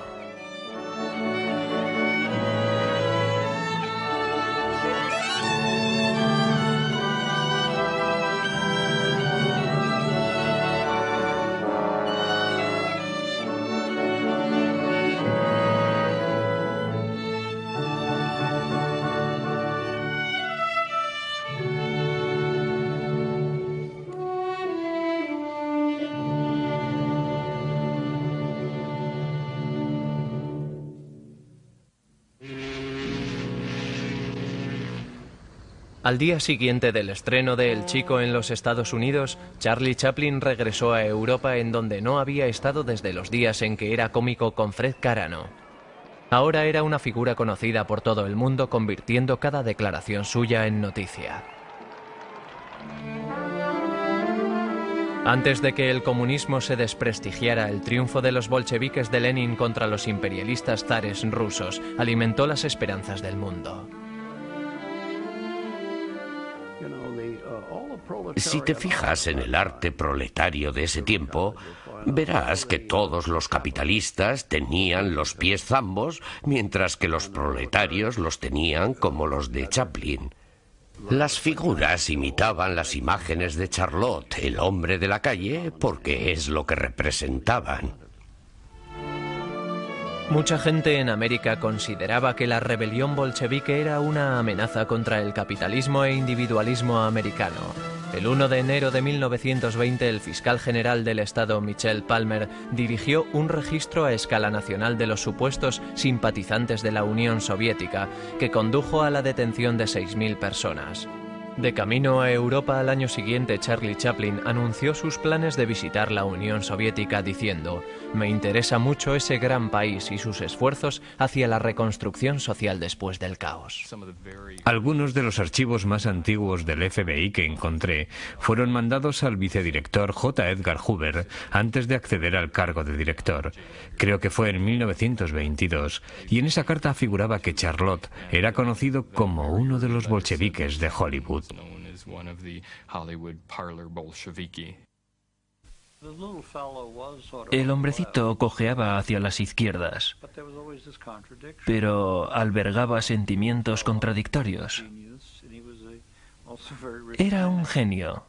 Al día siguiente del estreno de El Chico en los Estados Unidos, Charlie Chaplin regresó a Europa, en donde no había estado desde los días en que era cómico con Fred Carano. Ahora era una figura conocida por todo el mundo, convirtiendo cada declaración suya en noticia. Antes de que el comunismo se desprestigiara, el triunfo de los bolcheviques de Lenin contra los imperialistas zares rusos alimentó las esperanzas del mundo. Si te fijas en el arte proletario de ese tiempo, verás que todos los capitalistas tenían los pies zambos, mientras que los proletarios los tenían como los de Chaplin. Las figuras imitaban las imágenes de Charlot, el hombre de la calle, porque es lo que representaban. Mucha gente en América consideraba que la rebelión bolchevique era una amenaza contra el capitalismo e individualismo americano. El 1 de enero de 1920, el fiscal general del estado, Michel Palmer, dirigió un registro a escala nacional de los supuestos simpatizantes de la Unión Soviética, que condujo a la detención de 6.000 personas. De camino a Europa al año siguiente, Charlie Chaplin anunció sus planes de visitar la Unión Soviética diciendo: «Me interesa mucho ese gran país y sus esfuerzos hacia la reconstrucción social después del caos». Algunos de los archivos más antiguos del FBI que encontré fueron mandados al vicedirector J. Edgar Hoover antes de acceder al cargo de director. Creo que fue en 1922, y en esa carta figuraba que Charlot era conocido como uno de los bolcheviques de Hollywood. El hombrecito cojeaba hacia las izquierdas, pero albergaba sentimientos contradictorios. Era un genio,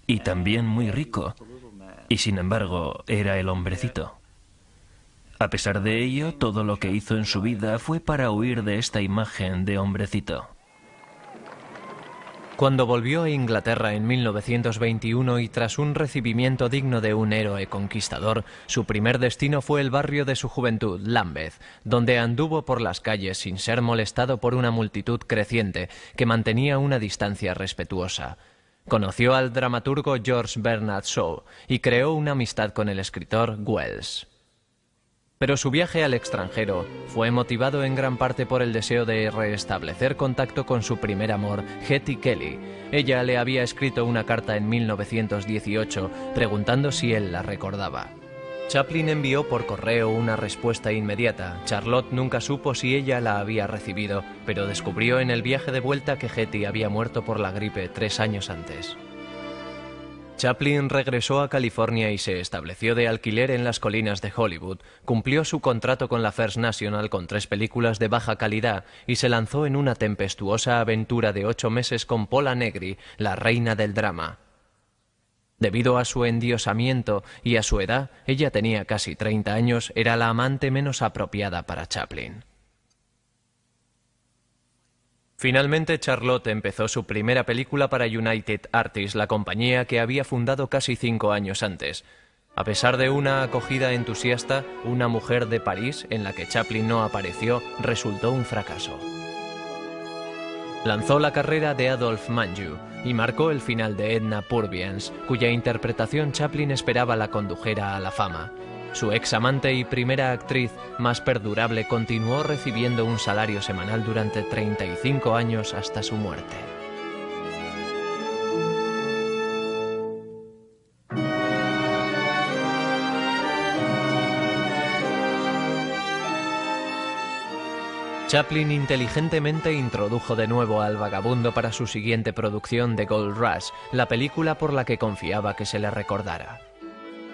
y también muy rico, y sin embargo era el hombrecito. A pesar de ello, todo lo que hizo en su vida fue para huir de esta imagen de hombrecito. Cuando volvió a Inglaterra en 1921 y tras un recibimiento digno de un héroe conquistador, su primer destino fue el barrio de su juventud, Lambeth, donde anduvo por las calles sin ser molestado por una multitud creciente que mantenía una distancia respetuosa. Conoció al dramaturgo George Bernard Shaw y creó una amistad con el escritor Wells. Pero su viaje al extranjero fue motivado en gran parte por el deseo de restablecer contacto con su primer amor, Hetty Kelly. Ella le había escrito una carta en 1918 preguntando si él la recordaba. Chaplin envió por correo una respuesta inmediata. Charlotte nunca supo si ella la había recibido, pero descubrió en el viaje de vuelta que Hetty había muerto por la gripe 3 años antes. Chaplin regresó a California y se estableció de alquiler en las colinas de Hollywood. Cumplió su contrato con la First National con 3 películas de baja calidad y se lanzó en una tempestuosa aventura de 8 meses con Pola Negri, la reina del drama. Debido a su endiosamiento y a su edad, ella tenía casi 30 años, era la amante menos apropiada para Chaplin. Finalmente, Charlotte empezó su primera película para United Artists, la compañía que había fundado casi 5 años antes. A pesar de una acogida entusiasta, Una mujer de París, en la que Chaplin no apareció, resultó un fracaso. Lanzó la carrera de Adolphe Menjou y marcó el final de Edna Purviance, cuya interpretación Chaplin esperaba la condujera a la fama. Su ex amante y primera actriz más perdurable continuó recibiendo un salario semanal durante 35 años hasta su muerte. Chaplin inteligentemente introdujo de nuevo al vagabundo para su siguiente producción, The Gold Rush, la película por la que confiaba que se le recordara.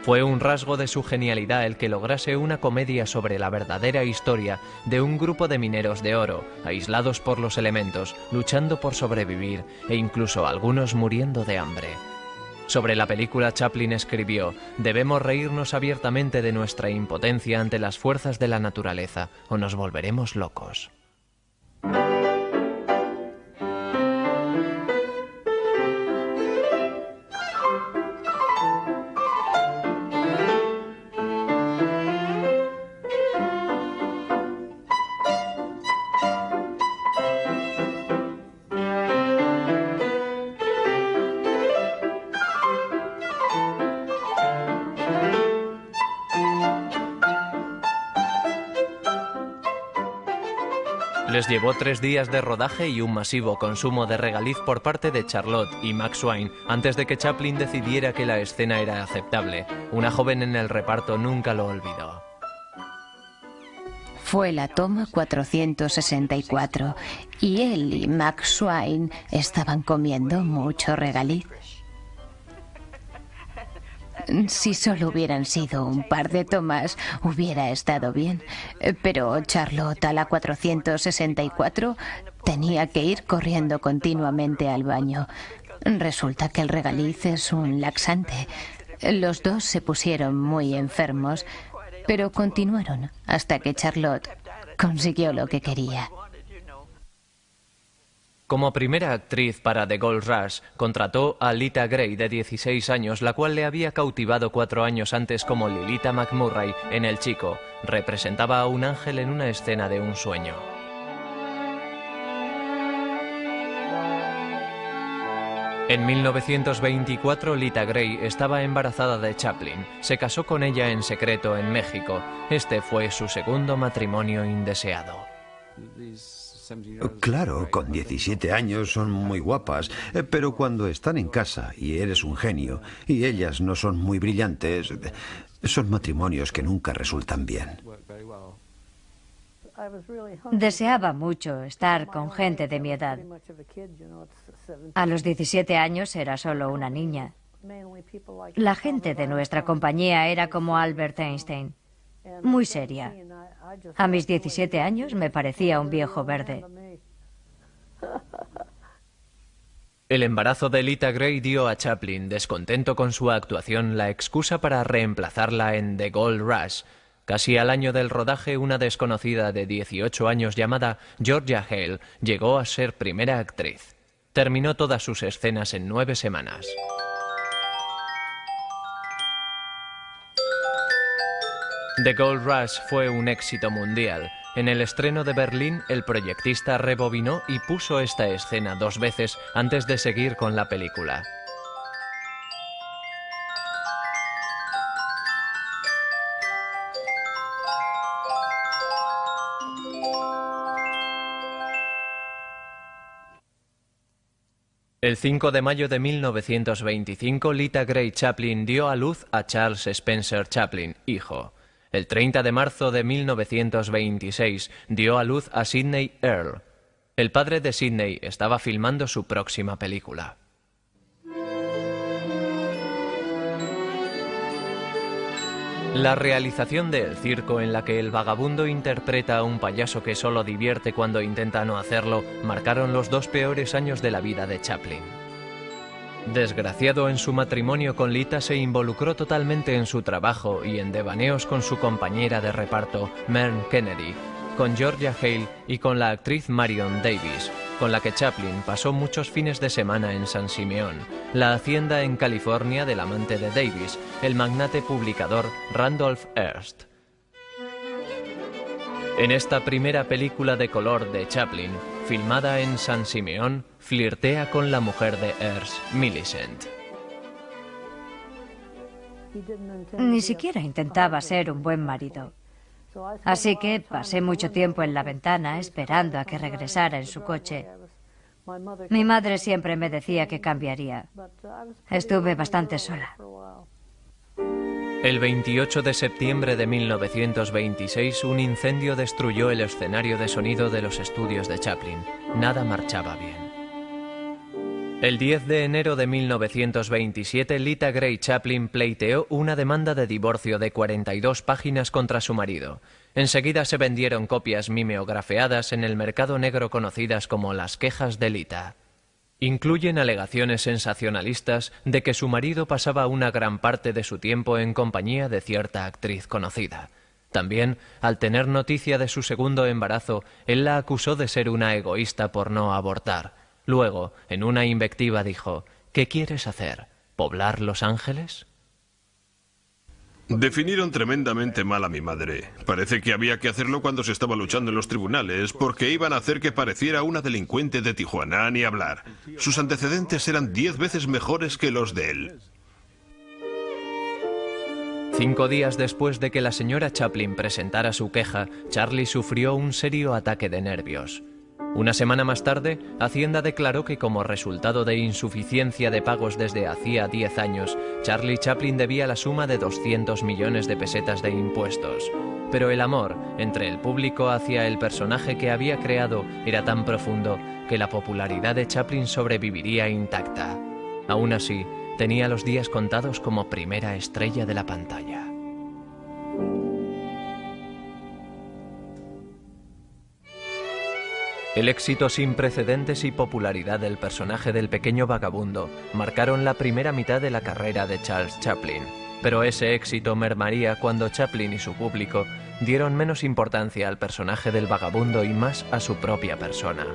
Fue un rasgo de su genialidad el que lograse una comedia sobre la verdadera historia de un grupo de mineros de oro, aislados por los elementos, luchando por sobrevivir e incluso algunos muriendo de hambre. Sobre la película, Chaplin escribió: «Debemos reírnos abiertamente de nuestra impotencia ante las fuerzas de la naturaleza, o nos volveremos locos». Les llevó 3 días de rodaje y un masivo consumo de regaliz por parte de Charlotte y Max Swain antes de que Chaplin decidiera que la escena era aceptable. Una joven en el reparto nunca lo olvidó. Fue la toma 464 y él y Max Swain estaban comiendo mucho regaliz. Si solo hubieran sido un par de tomas, hubiera estado bien. Pero Charlotte, a la 464, tenía que ir corriendo continuamente al baño. Resulta que el regaliz es un laxante. Los dos se pusieron muy enfermos, pero continuaron hasta que Charlotte consiguió lo que quería. Como primera actriz para The Gold Rush, contrató a Lita Grey, de 16 años, la cual le había cautivado 4 años antes como Lilita McMurray en El Chico. Representaba a un ángel en una escena de un sueño. En 1924, Lita Grey estaba embarazada de Chaplin. Se casó con ella en secreto en México. Este fue su segundo matrimonio indeseado. Claro, con 17 años son muy guapas, pero cuando están en casa y eres un genio y ellas no son muy brillantes, son matrimonios que nunca resultan bien. Deseaba mucho estar con gente de mi edad. A los 17 años era solo una niña. La gente de nuestra compañía era como Albert Einstein, muy seria. A mis 17 años me parecía un viejo verde. El embarazo de Lita Grey dio a Chaplin, descontento con su actuación, la excusa para reemplazarla en The Gold Rush. Casi al año del rodaje, una desconocida de 18 años llamada Georgia Hale llegó a ser primera actriz. Terminó todas sus escenas en 9 semanas. The Gold Rush fue un éxito mundial. En el estreno de Berlín, el proyectista rebobinó y puso esta escena 2 veces antes de seguir con la película. El 5 de mayo de 1925, Lita Grey Chaplin dio a luz a Charles Spencer Chaplin, hijo. El 30 de marzo de 1926 dio a luz a Sidney Earle. El padre de Sidney estaba filmando su próxima película. La realización de El Circo, en la que el vagabundo interpreta a un payaso que solo divierte cuando intenta no hacerlo, marcaron los 2 peores años de la vida de Chaplin. Desgraciado en su matrimonio con Lita, se involucró totalmente en su trabajo y en devaneos con su compañera de reparto, Mern Kennedy, con Georgia Hale y con la actriz Marion Davies, con la que Chaplin pasó muchos fines de semana en San Simeón, la hacienda en California del amante de Davies, el magnate publicador Randolph Hearst. En esta primera película de color de Chaplin, filmada en San Simeón, flirtea con la mujer de Hearst, Millicent. Ni siquiera intentaba ser un buen marido. Así que pasé mucho tiempo en la ventana esperando a que regresara en su coche. Mi madre siempre me decía que cambiaría. Estuve bastante sola. El 28 de septiembre de 1926, un incendio destruyó el escenario de sonido de los estudios de Chaplin. Nada marchaba bien. El 10 de enero de 1927, Lita Grey Chaplin pleiteó una demanda de divorcio de 42 páginas contra su marido. Enseguida se vendieron copias mimeografeadas en el mercado negro conocidas como las quejas de Lita. Incluyen alegaciones sensacionalistas de que su marido pasaba una gran parte de su tiempo en compañía de cierta actriz conocida. También, al tener noticia de su segundo embarazo, él la acusó de ser una egoísta por no abortar. Luego, en una invectiva dijo: ¿qué quieres hacer? ¿Poblar Los Ángeles? Definieron tremendamente mal a mi madre. Parece que había que hacerlo cuando se estaba luchando en los tribunales, porque iban a hacer que pareciera una delincuente de Tijuana, ni hablar. Sus antecedentes eran 10 veces mejores que los de él. 5 días después de que la señora Chaplin presentara su queja, Charlie sufrió un serio ataque de nervios. Una semana más tarde, Hacienda declaró que como resultado de insuficiencia de pagos desde hacía 10 años, Charlie Chaplin debía la suma de 200 millones de pesetas de impuestos. Pero el amor entre el público hacia el personaje que había creado era tan profundo que la popularidad de Chaplin sobreviviría intacta. Aún así, tenía los días contados como primera estrella de la pantalla. El éxito sin precedentes y popularidad del personaje del pequeño vagabundo marcaron la primera mitad de la carrera de Charles Chaplin, pero ese éxito mermaría cuando Chaplin y su público dieron menos importancia al personaje del vagabundo y más a su propia persona.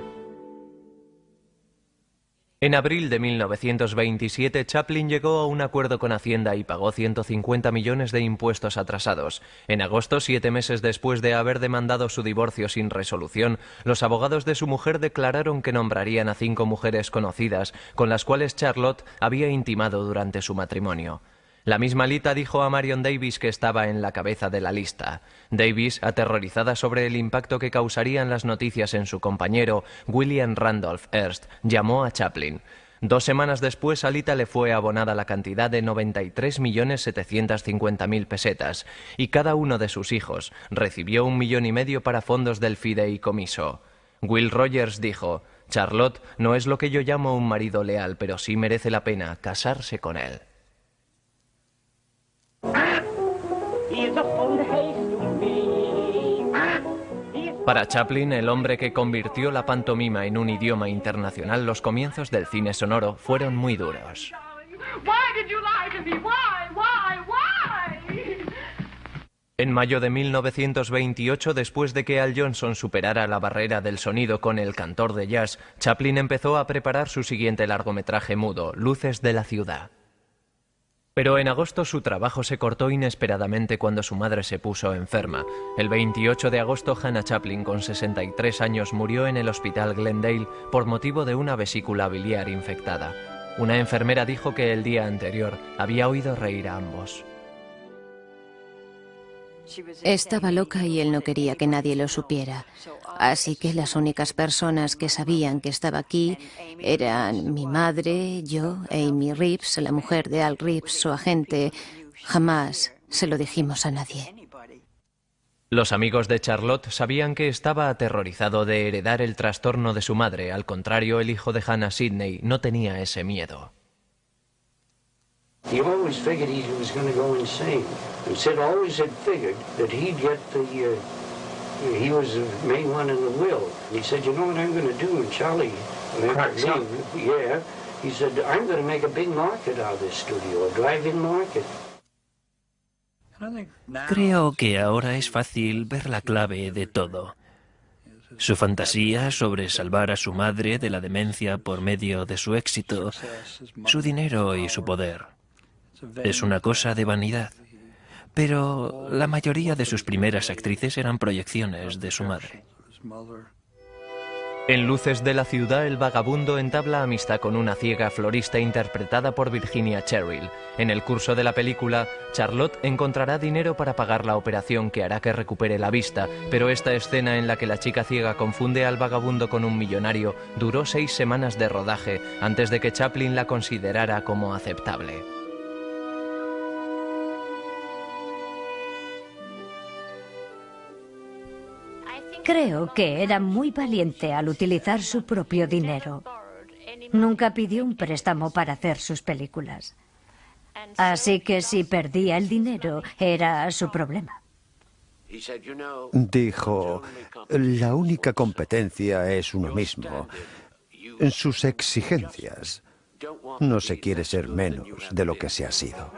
En abril de 1927, Chaplin llegó a un acuerdo con Hacienda y pagó 150 millones de impuestos atrasados. En agosto, 7 meses después de haber demandado su divorcio sin resolución, los abogados de su mujer declararon que nombrarían a 5 mujeres conocidas con las cuales Charlotte había intimado durante su matrimonio. La misma Lita dijo a Marion Davies que estaba en la cabeza de la lista. Davies, aterrorizada sobre el impacto que causarían las noticias en su compañero, William Randolph Hearst, llamó a Chaplin. 2 semanas después, a Lita le fue abonada la cantidad de 93.750.000 pesetas, y cada uno de sus hijos recibió 1,5 millones para fondos del fideicomiso. Will Rogers dijo: «Charlotte no es lo que yo llamo un marido leal, pero sí merece la pena casarse con él». Para Chaplin, el hombre que convirtió la pantomima en un idioma internacional, los comienzos del cine sonoro fueron muy duros. En mayo de 1928, después de que Al Johnson superara la barrera del sonido con El cantor de jazz, Chaplin empezó a preparar su siguiente largometraje mudo, Luces de la ciudad. Pero en agosto su trabajo se cortó inesperadamente cuando su madre se puso enferma. El 28 de agosto, Hannah Chaplin, con 63 años, murió en el hospital Glendale por motivo de una vesícula biliar infectada. Una enfermera dijo que el día anterior había oído reír a ambos. Estaba loca y él no quería que nadie lo supiera. Así que las únicas personas que sabían que estaba aquí eran mi madre, yo, Amy Reeves, la mujer de Al Reeves, su agente. Jamás se lo dijimos a nadie. Los amigos de Charlotte sabían que estaba aterrorizado de heredar el trastorno de su madre. Al contrario, el hijo de Hannah, Sidney, no tenía ese miedo. He always figured he was going to go insane. And Sid always had figured that he'd get he was the main one in the will. He said, you know what I'm going to do? And Charlie, yeah, he said, I'm going to make a big market out of this studio, a drive-in market. Creo que ahora es fácil ver la clave de todo. Su fantasía sobre salvar a su madre de la demencia por medio de su éxito, su dinero y su poder. Es una cosa de vanidad, pero la mayoría de sus primeras actrices eran proyecciones de su madre. En Luces de la ciudad, el vagabundo entabla amistad con una ciega florista interpretada por Virginia Cheryl. En el curso de la película, Charlotte encontrará dinero para pagar la operación que hará que recupere la vista, pero esta escena en la que la chica ciega confunde al vagabundo con un millonario duró 6 semanas de rodaje antes de que Chaplin la considerara como aceptable. Creo que era muy valiente al utilizar su propio dinero. Nunca pidió un préstamo para hacer sus películas. Así que si perdía el dinero, era su problema. Dijo, la única competencia es uno mismo. En sus exigencias. No se quiere ser menos de lo que se ha sido.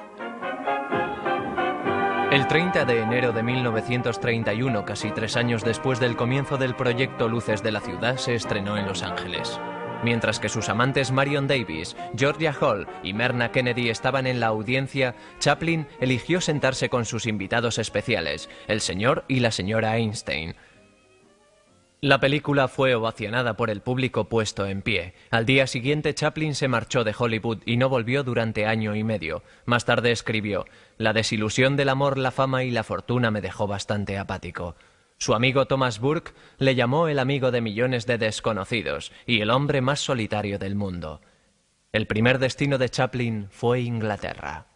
El 30 de enero de 1931, casi 3 años después del comienzo del proyecto Luces de la ciudad, se estrenó en Los Ángeles. Mientras que sus amantes Marion Davies, Georgia Hall y Myrna Kennedy estaban en la audiencia, Chaplin eligió sentarse con sus invitados especiales, el señor y la señora Einstein. La película fue ovacionada por el público puesto en pie. Al día siguiente, Chaplin se marchó de Hollywood y no volvió durante año y medio. Más tarde escribió: «La desilusión del amor, la fama y la fortuna me dejó bastante apático». Su amigo Thomas Burke le llamó el amigo de millones de desconocidos y el hombre más solitario del mundo. El primer destino de Chaplin fue Inglaterra.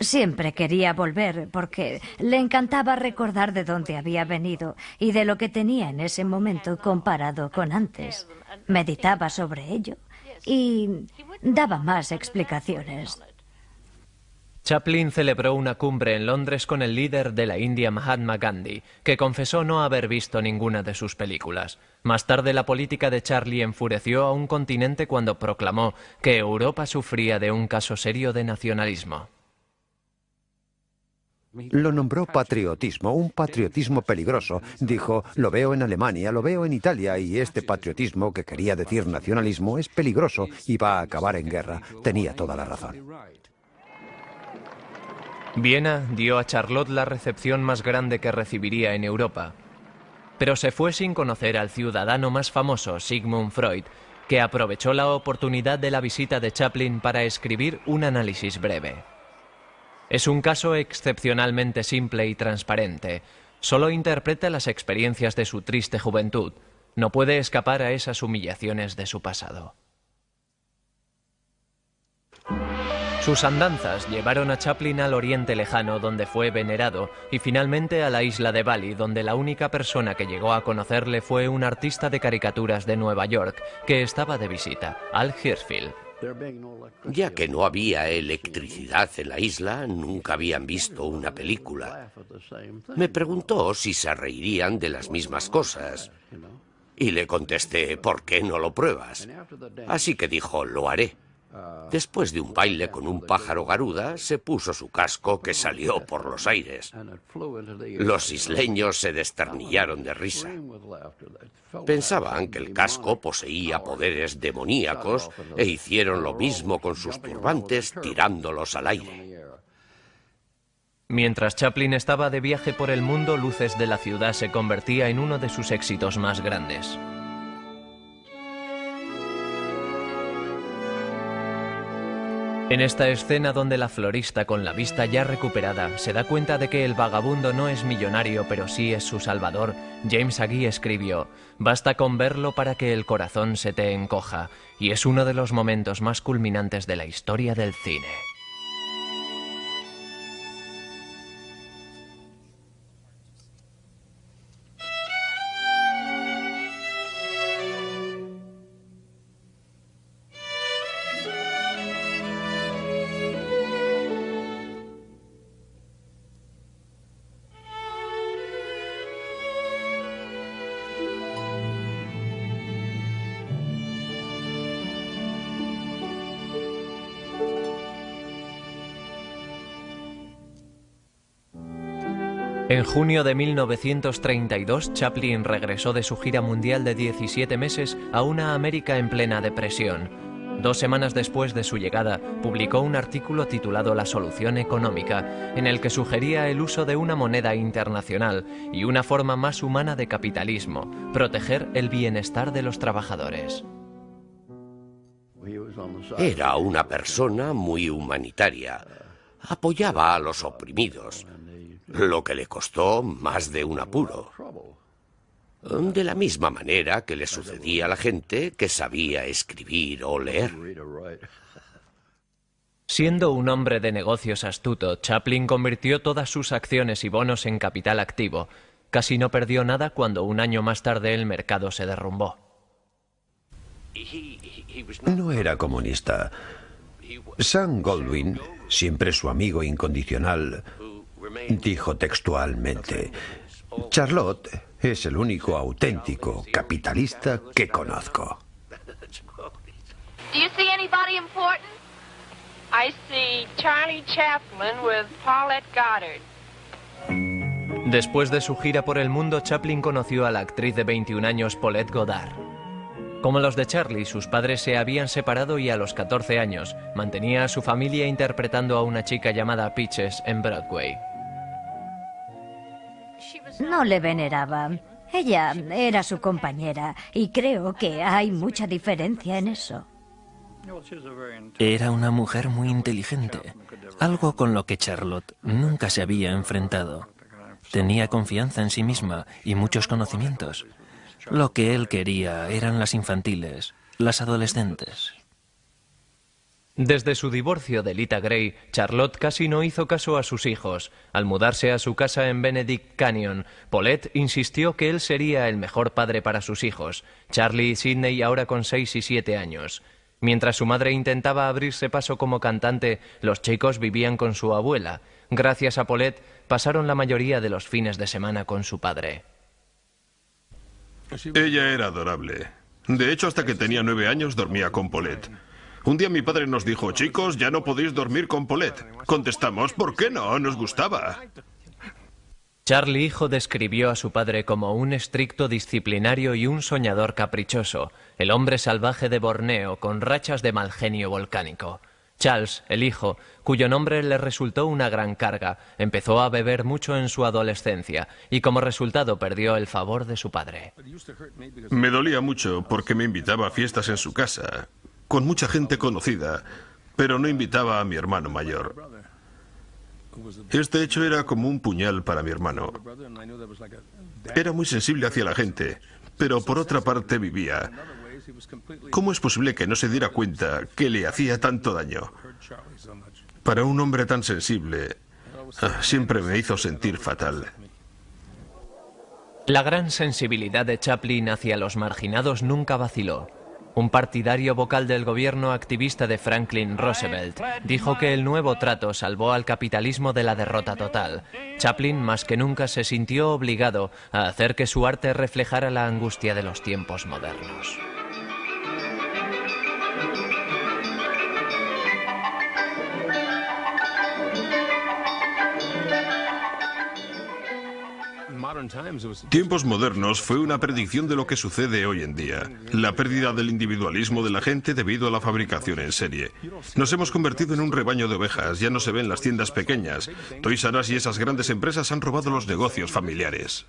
Siempre quería volver porque le encantaba recordar de dónde había venido y de lo que tenía en ese momento comparado con antes. Meditaba sobre ello y daba más explicaciones. Chaplin celebró una cumbre en Londres con el líder de la India, Mahatma Gandhi, que confesó no haber visto ninguna de sus películas. Más tarde, la política de Charlie enfureció a un continente cuando proclamó que Europa sufría de un caso serio de nacionalismo. Lo nombró patriotismo, un patriotismo peligroso. Dijo: lo veo en Alemania, lo veo en Italia, y este patriotismo, que quería decir nacionalismo, es peligroso y va a acabar en guerra. Tenía toda la razón. Viena dio a Charlotte la recepción más grande que recibiría en Europa. Pero se fue sin conocer al ciudadano más famoso, Sigmund Freud, que aprovechó la oportunidad de la visita de Chaplin para escribir un análisis breve. Es un caso excepcionalmente simple y transparente. Solo interpreta las experiencias de su triste juventud. No puede escapar a esas humillaciones de su pasado. Sus andanzas llevaron a Chaplin al Oriente Lejano, donde fue venerado, y finalmente a la isla de Bali, donde la única persona que llegó a conocerle fue un artista de caricaturas de Nueva York, que estaba de visita, Al Hirschfeld. Ya que no había electricidad en la isla, nunca habían visto una película. Me preguntó si se reirían de las mismas cosas. Y le contesté: ¿por qué no lo pruebas? Así que dijo: lo haré. Después de un baile con un pájaro garuda, se puso su casco, que salió por los aires. Los isleños se desternillaron de risa. Pensaban que el casco poseía poderes demoníacos e hicieron lo mismo con sus turbantes, tirándolos al aire. Mientras Chaplin estaba de viaje por el mundo, Luces de la ciudad se convertía en uno de sus éxitos más grandes. En esta escena, donde la florista, con la vista ya recuperada, se da cuenta de que el vagabundo no es millonario pero sí es su salvador, James Agee escribió: «Basta con verlo para que el corazón se te encoja», y es uno de los momentos más culminantes de la historia del cine. En junio de 1932, Chaplin regresó de su gira mundial de 17 meses a una América en plena depresión. 2 semanas después de su llegada, publicó un artículo titulado La solución económica, en el que sugería el uso de una moneda internacional y una forma más humana de capitalismo: proteger el bienestar de los trabajadores. Era una persona muy humanitaria. Apoyaba a los oprimidos, lo que le costó más de un apuro. De la misma manera que le sucedía a la gente que sabía escribir o leer. Siendo un hombre de negocios astuto, Chaplin convirtió todas sus acciones y bonos en capital activo. Casi no perdió nada cuando un año más tarde el mercado se derrumbó. No era comunista. Sam Goldwyn, siempre su amigo incondicional, dijo textualmente: «Charlotte es el único auténtico capitalista que conozco». Do you see anybody important? I see Charlie Chaplin with Paulette Goddard. Después de su gira por el mundo, Chaplin conoció a la actriz de 21 años Paulette Goddard. Como los de Charlie, sus padres se habían separado y a los 14 años mantenía a su familia interpretando a una chica llamada Peaches en Broadway. no le veneraba. Ella era su compañera y creo que hay mucha diferencia en eso. Era una mujer muy inteligente, algo con lo que Charlotte nunca se había enfrentado. Tenía confianza en sí misma y muchos conocimientos. Lo que él quería eran las infantiles, las adolescentes. Desde su divorcio de Lita Grey, Charlotte casi no hizo caso a sus hijos. Al mudarse a su casa en Benedict Canyon, Paulette insistió que él sería el mejor padre para sus hijos, Charlie y Sidney ahora con 6 y 7 años. Mientras su madre intentaba abrirse paso como cantante, los chicos vivían con su abuela. Gracias a Paulette, pasaron la mayoría de los fines de semana con su padre. Ella era adorable. De hecho, hasta que tenía 9 años dormía con Paulette. Un día mi padre nos dijo, chicos, ya no podéis dormir con Paulette. Contestamos, ¿por qué no? Nos gustaba. Charlie hijo describió a su padre como un estricto disciplinario y un soñador caprichoso, el hombre salvaje de Borneo con rachas de mal genio volcánico. Charles, el hijo, cuyo nombre le resultó una gran carga, empezó a beber mucho en su adolescencia y como resultado perdió el favor de su padre. Me dolía mucho porque me invitaba a fiestas en su casa, con mucha gente conocida, pero no invitaba a mi hermano mayor. Este hecho era como un puñal para mi hermano. Era muy sensible hacia la gente, pero por otra parte vivía. ¿Cómo es posible que no se diera cuenta que le hacía tanto daño? Para un hombre tan sensible, siempre me hizo sentir fatal. La gran sensibilidad de Chaplin hacia los marginados nunca vaciló. Un partidario vocal del gobierno activista de Franklin Roosevelt dijo que el nuevo trato salvó al capitalismo de la derrota total. Chaplin más que nunca se sintió obligado a hacer que su arte reflejara la angustia de los tiempos modernos. Tiempos modernos fue una predicción de lo que sucede hoy en día. La pérdida del individualismo de la gente debido a la fabricación en serie. Nos hemos convertido en un rebaño de ovejas, ya no se ven las tiendas pequeñas. Toys R Us y esas grandes empresas han robado los negocios familiares.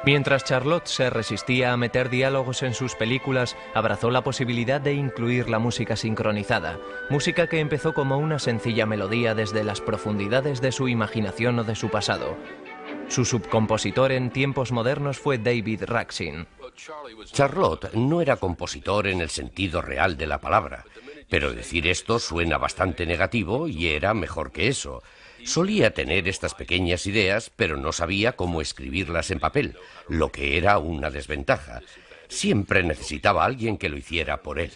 Mientras Charlotte se resistía a meter diálogos en sus películas, abrazó la posibilidad de incluir la música sincronizada, música que empezó como una sencilla melodía desde las profundidades de su imaginación o de su pasado. Su subcompositor en tiempos modernos fue David Raksin. Charlotte no era compositor en el sentido real de la palabra, pero decir esto suena bastante negativo y era mejor que eso. Solía tener estas pequeñas ideas, pero no sabía cómo escribirlas en papel, lo que era una desventaja. Siempre necesitaba a alguien que lo hiciera por él.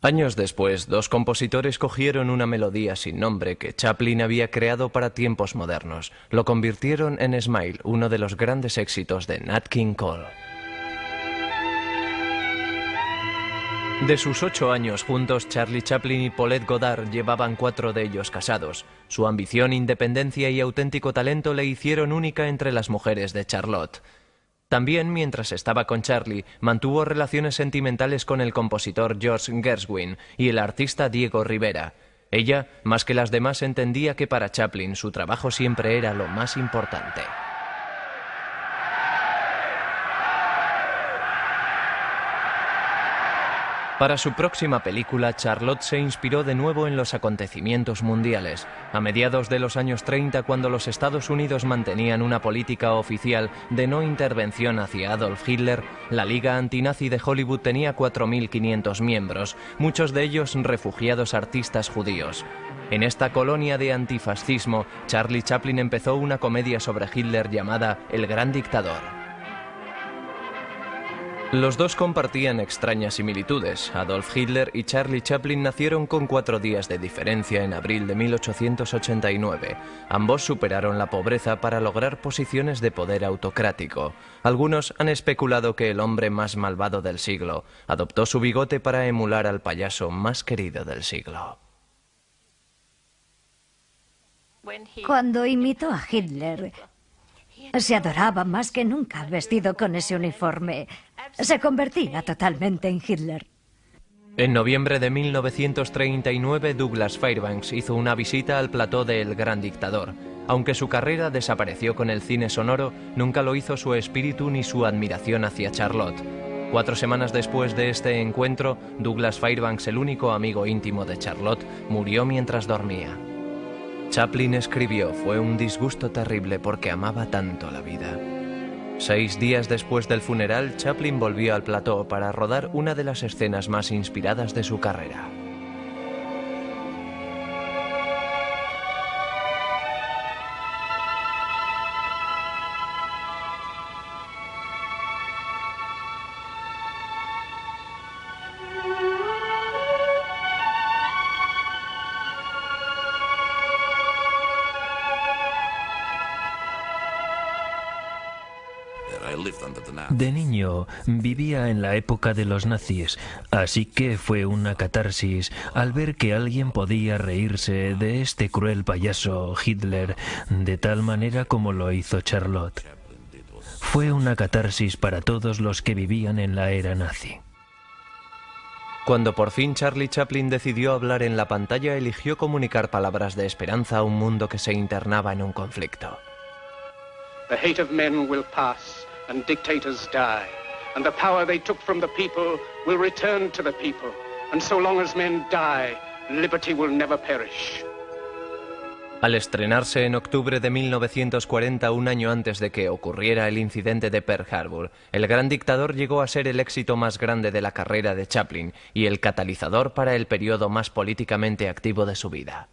Años después, dos compositores cogieron una melodía sin nombre que Chaplin había creado para tiempos modernos. Lo convirtieron en Smile, uno de los grandes éxitos de Nat King Cole. De sus 8 años juntos, Charlie Chaplin y Paulette Goddard llevaban 4 de ellos casados. Su ambición, independencia y auténtico talento le hicieron única entre las mujeres de Charlotte. También, mientras estaba con Charlie, mantuvo relaciones sentimentales con el compositor George Gershwin y el artista Diego Rivera. Ella, más que las demás, entendía que para Chaplin su trabajo siempre era lo más importante. Para su próxima película, Charlotte se inspiró de nuevo en los acontecimientos mundiales. A mediados de los años 30, cuando los Estados Unidos mantenían una política oficial de no intervención hacia Adolf Hitler, la Liga Antinazi de Hollywood tenía 4.500 miembros, muchos de ellos refugiados artistas judíos. En esta colonia de antifascismo, Charlie Chaplin empezó una comedia sobre Hitler llamada El Gran Dictador. Los dos compartían extrañas similitudes. Adolf Hitler y Charlie Chaplin nacieron con 4 días de diferencia en abril de 1889. Ambos superaron la pobreza para lograr posiciones de poder autocrático. Algunos han especulado que el hombre más malvado del siglo adoptó su bigote para emular al payaso más querido del siglo. Cuando imitó a Hitler, se adoraba más que nunca vestido con ese uniforme. Se convertía totalmente en Hitler. En noviembre de 1939, Douglas Fairbanks hizo una visita al plató de El Gran Dictador. Aunque su carrera desapareció con el cine sonoro, nunca lo hizo su espíritu ni su admiración hacia Charlotte. 4 semanas después de este encuentro, Douglas Fairbanks, el único amigo íntimo de Charlotte, murió mientras dormía. Chaplin escribió: fue un disgusto terrible porque amaba tanto la vida. 6 días después del funeral, Chaplin volvió al plató para rodar una de las escenas más inspiradas de su carrera. De niño vivía en la época de los nazis, así que fue una catarsis al ver que alguien podía reírse de este cruel payaso Hitler de tal manera como lo hizo Charlotte. Fue una catarsis para todos los que vivían en la era nazi. Cuando por fin Charlie Chaplin decidió hablar en la pantalla, eligió comunicar palabras de esperanza a un mundo que se internaba en un conflicto. The hate of men will pass, and dictators die, and the power they took from the people will return to the people, and so long as men die, liberty will never perish. Al estrenarse en octubre de 1940, un año antes de que ocurriera el incidente de Pearl Harbor, El Gran Dictador llegó a ser el éxito más grande de la carrera de Chaplin y el catalizador para el periodo más políticamente activo de su vida.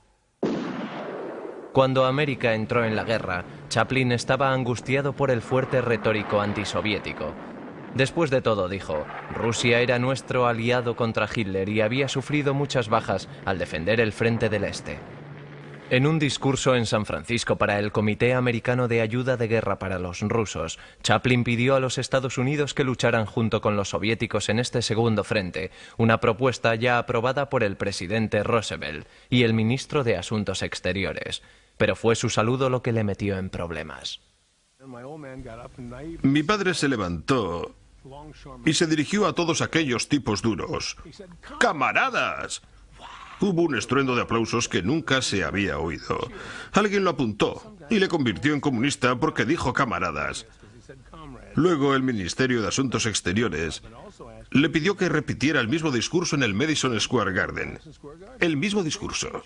Cuando América entró en la guerra, Chaplin estaba angustiado por el fuerte retórico antisoviético. Después de todo, dijo, Rusia era nuestro aliado contra Hitler y había sufrido muchas bajas al defender el frente del Este. En un discurso en San Francisco para el Comité Americano de Ayuda de Guerra para los Rusos, Chaplin pidió a los Estados Unidos que lucharan junto con los soviéticos en este segundo frente, una propuesta ya aprobada por el presidente Roosevelt y el ministro de Asuntos Exteriores. Pero fue su saludo lo que le metió en problemas. Mi padre se levantó y se dirigió a todos aquellos tipos duros. ¡Camaradas! Hubo un estruendo de aplausos que nunca se había oído. Alguien lo apuntó y le convirtió en comunista porque dijo camaradas. Luego el Ministerio de Asuntos Exteriores le pidió que repitiera el mismo discurso en el Madison Square Garden. El mismo discurso.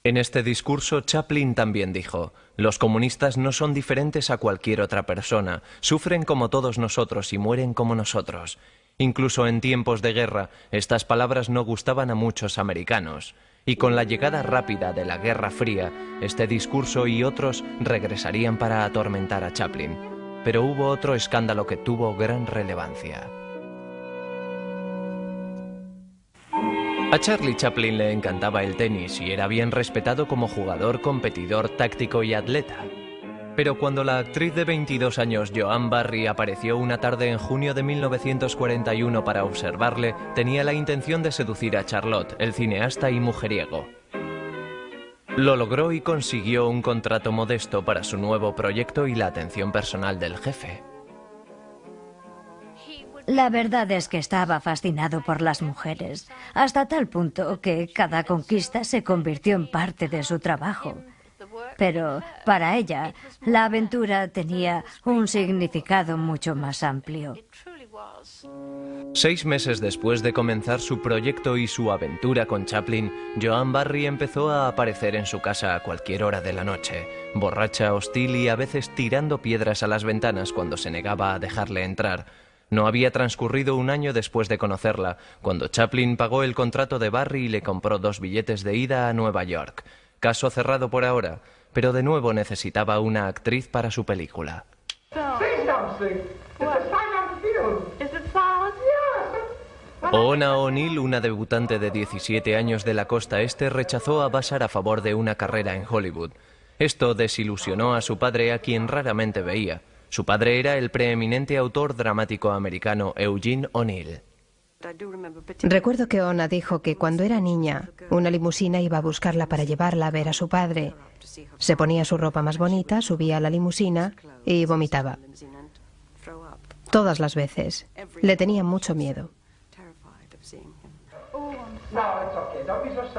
En este discurso, Chaplin también dijo, los comunistas no son diferentes a cualquier otra persona, sufren como todos nosotros y mueren como nosotros. Incluso en tiempos de guerra, estas palabras no gustaban a muchos americanos. Y con la llegada rápida de la Guerra Fría, este discurso y otros regresarían para atormentar a Chaplin. Pero hubo otro escándalo que tuvo gran relevancia. A Charlie Chaplin le encantaba el tenis y era bien respetado como jugador, competidor, táctico y atleta. Pero cuando la actriz de 22 años Joan Barry apareció una tarde en junio de 1941 para observarle, tenía la intención de seducir a Charlotte, el cineasta y mujeriego. Lo logró y consiguió un contrato modesto para su nuevo proyecto y la atención personal del jefe. La verdad es que estaba fascinado por las mujeres, hasta tal punto que cada conquista se convirtió en parte de su trabajo. Pero para ella, la aventura tenía un significado mucho más amplio. 6 meses después de comenzar su proyecto y su aventura con Chaplin, Joan Barry empezó a aparecer en su casa a cualquier hora de la noche, borracha, hostil y a veces tirando piedras a las ventanas cuando se negaba a dejarle entrar. No había transcurrido un año después de conocerla, cuando Chaplin pagó el contrato de Barry y le compró 2 billetes de ida a Nueva York. Caso cerrado por ahora, pero de nuevo necesitaba una actriz para su película. Oona O'Neill, una debutante de 17 años de la costa este, rechazó a Vassar a favor de una carrera en Hollywood. Esto desilusionó a su padre, a quien raramente veía. Su padre era el preeminente autor dramático americano Eugene O'Neill. Recuerdo que Oona dijo que cuando era niña, una limusina iba a buscarla para llevarla a ver a su padre. Se ponía su ropa más bonita, subía a la limusina y vomitaba. Todas las veces. Le tenía mucho miedo.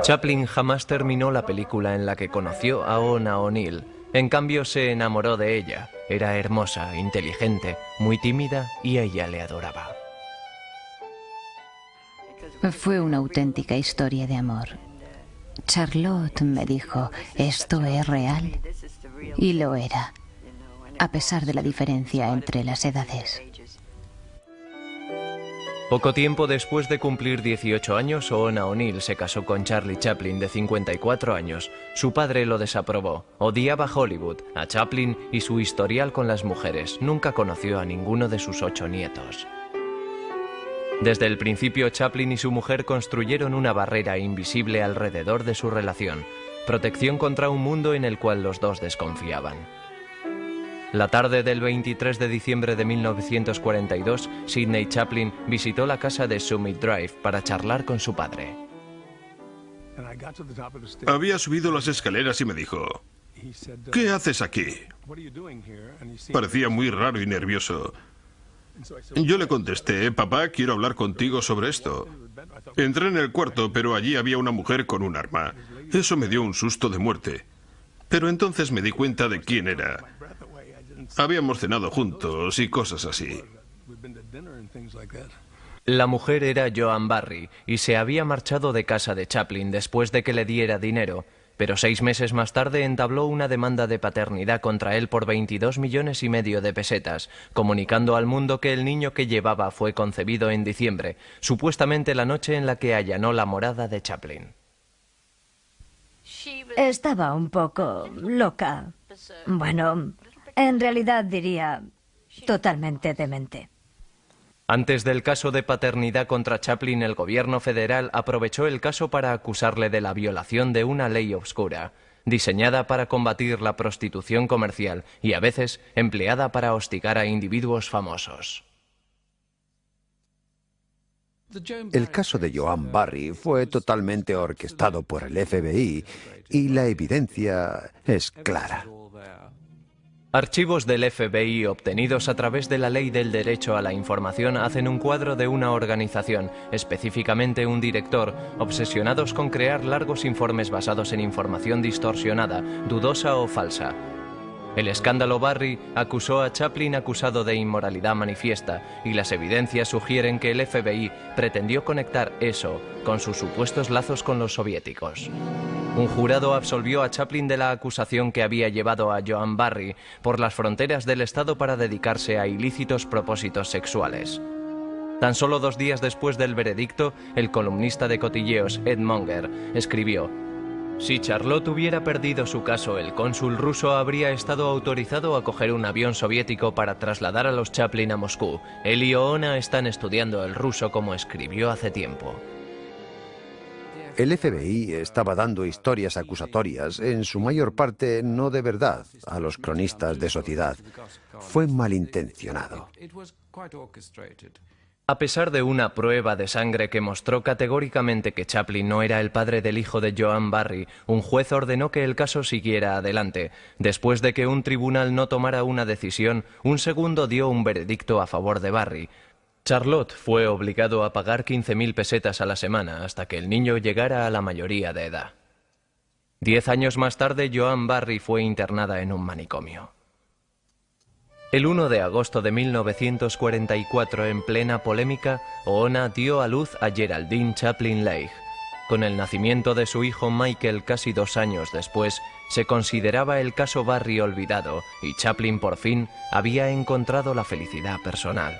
Chaplin jamás terminó la película en la que conoció a Oona O'Neill. En cambio, se enamoró de ella. Era hermosa, inteligente, muy tímida y ella le adoraba. Fue una auténtica historia de amor. Charlotte me dijo, ¿esto es real? Y lo era, a pesar de la diferencia entre las edades. Poco tiempo después de cumplir 18 años, Oona O'Neill se casó con Charlie Chaplin, de 54 años. Su padre lo desaprobó. Odiaba Hollywood, a Chaplin y su historial con las mujeres. Nunca conoció a ninguno de sus 8 nietos. Desde el principio, Chaplin y su mujer construyeron una barrera invisible alrededor de su relación, protección contra un mundo en el cual los dos desconfiaban. La tarde del 23 de diciembre de 1942, Sidney Chaplin visitó la casa de Summit Drive para charlar con su padre. Había subido las escaleras y me dijo, ¿qué haces aquí? Parecía muy raro y nervioso. Yo le contesté, papá, quiero hablar contigo sobre esto. Entré en el cuarto, pero allí había una mujer con un arma. Eso me dio un susto de muerte. Pero entonces me di cuenta de quién era. Habíamos cenado juntos y cosas así. La mujer era Joan Barry y se había marchado de casa de Chaplin después de que le diera dinero, pero 6 meses más tarde entabló una demanda de paternidad contra él por 22,5 millones de pesetas, comunicando al mundo que el niño que llevaba fue concebido en diciembre, supuestamente la noche en la que allanó la morada de Chaplin. Estaba un poco loca. Bueno, en realidad diría totalmente demente. Antes del caso de paternidad contra Chaplin, el gobierno federal aprovechó el caso para acusarle de la violación de una ley oscura, diseñada para combatir la prostitución comercial y a veces empleada para hostigar a individuos famosos. El caso de Joan Barry fue totalmente orquestado por el FBI y la evidencia es clara. Archivos del FBI obtenidos a través de la Ley del Derecho a la Información hacen un cuadro de una organización, específicamente un director, obsesionados con crear largos informes basados en información distorsionada, dudosa o falsa. El escándalo Barry acusó a Chaplin acusado de inmoralidad manifiesta y las evidencias sugieren que el FBI pretendió conectar eso con sus supuestos lazos con los soviéticos. Un jurado absolvió a Chaplin de la acusación que había llevado a Joan Barry por las fronteras del Estado para dedicarse a ilícitos propósitos sexuales. Tan solo 2 días después del veredicto, el columnista de cotilleos Ed Monger escribió: si Charlotte hubiera perdido su caso, el cónsul ruso habría estado autorizado a coger un avión soviético para trasladar a los Chaplin a Moscú. Él y Oona están estudiando el ruso como escribió hace tiempo. El FBI estaba dando historias acusatorias, en su mayor parte no de verdad, a los cronistas de sociedad. Fue malintencionado. A pesar de una prueba de sangre que mostró categóricamente que Chaplin no era el padre del hijo de Joan Barry, un juez ordenó que el caso siguiera adelante. Después de que un tribunal no tomara una decisión, un segundo dio un veredicto a favor de Barry. Charlotte fue obligado a pagar 15,000 pesetas a la semana hasta que el niño llegara a la mayoría de edad. 10 años más tarde, Joan Barry fue internada en un manicomio. El 1 de agosto de 1944, en plena polémica, Oona dio a luz a Geraldine Chaplin Leigh. Con el nacimiento de su hijo Michael casi 2 años después, se consideraba el caso Barry olvidado y Chaplin por fin había encontrado la felicidad personal.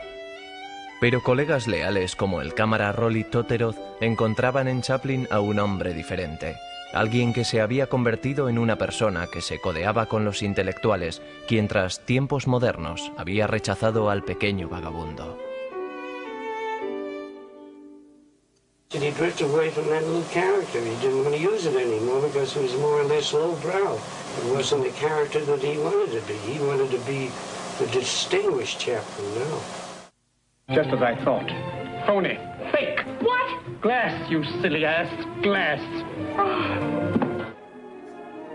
Pero colegas leales como el cámara Rolly Totteroth encontraban en Chaplin a un hombre diferente. Alguien que se había convertido en una persona que se codeaba con los intelectuales, quien tras tiempos modernos había rechazado al pequeño vagabundo. He drifted away from that little character. He didn't want to use it anymore because it was more or less lowbrow. It wasn't the character that he wanted to be. He wanted to be the distinguished Chaplin now. Just as I thought. Phony. Fake. What? Glass, you silly ass. Glass.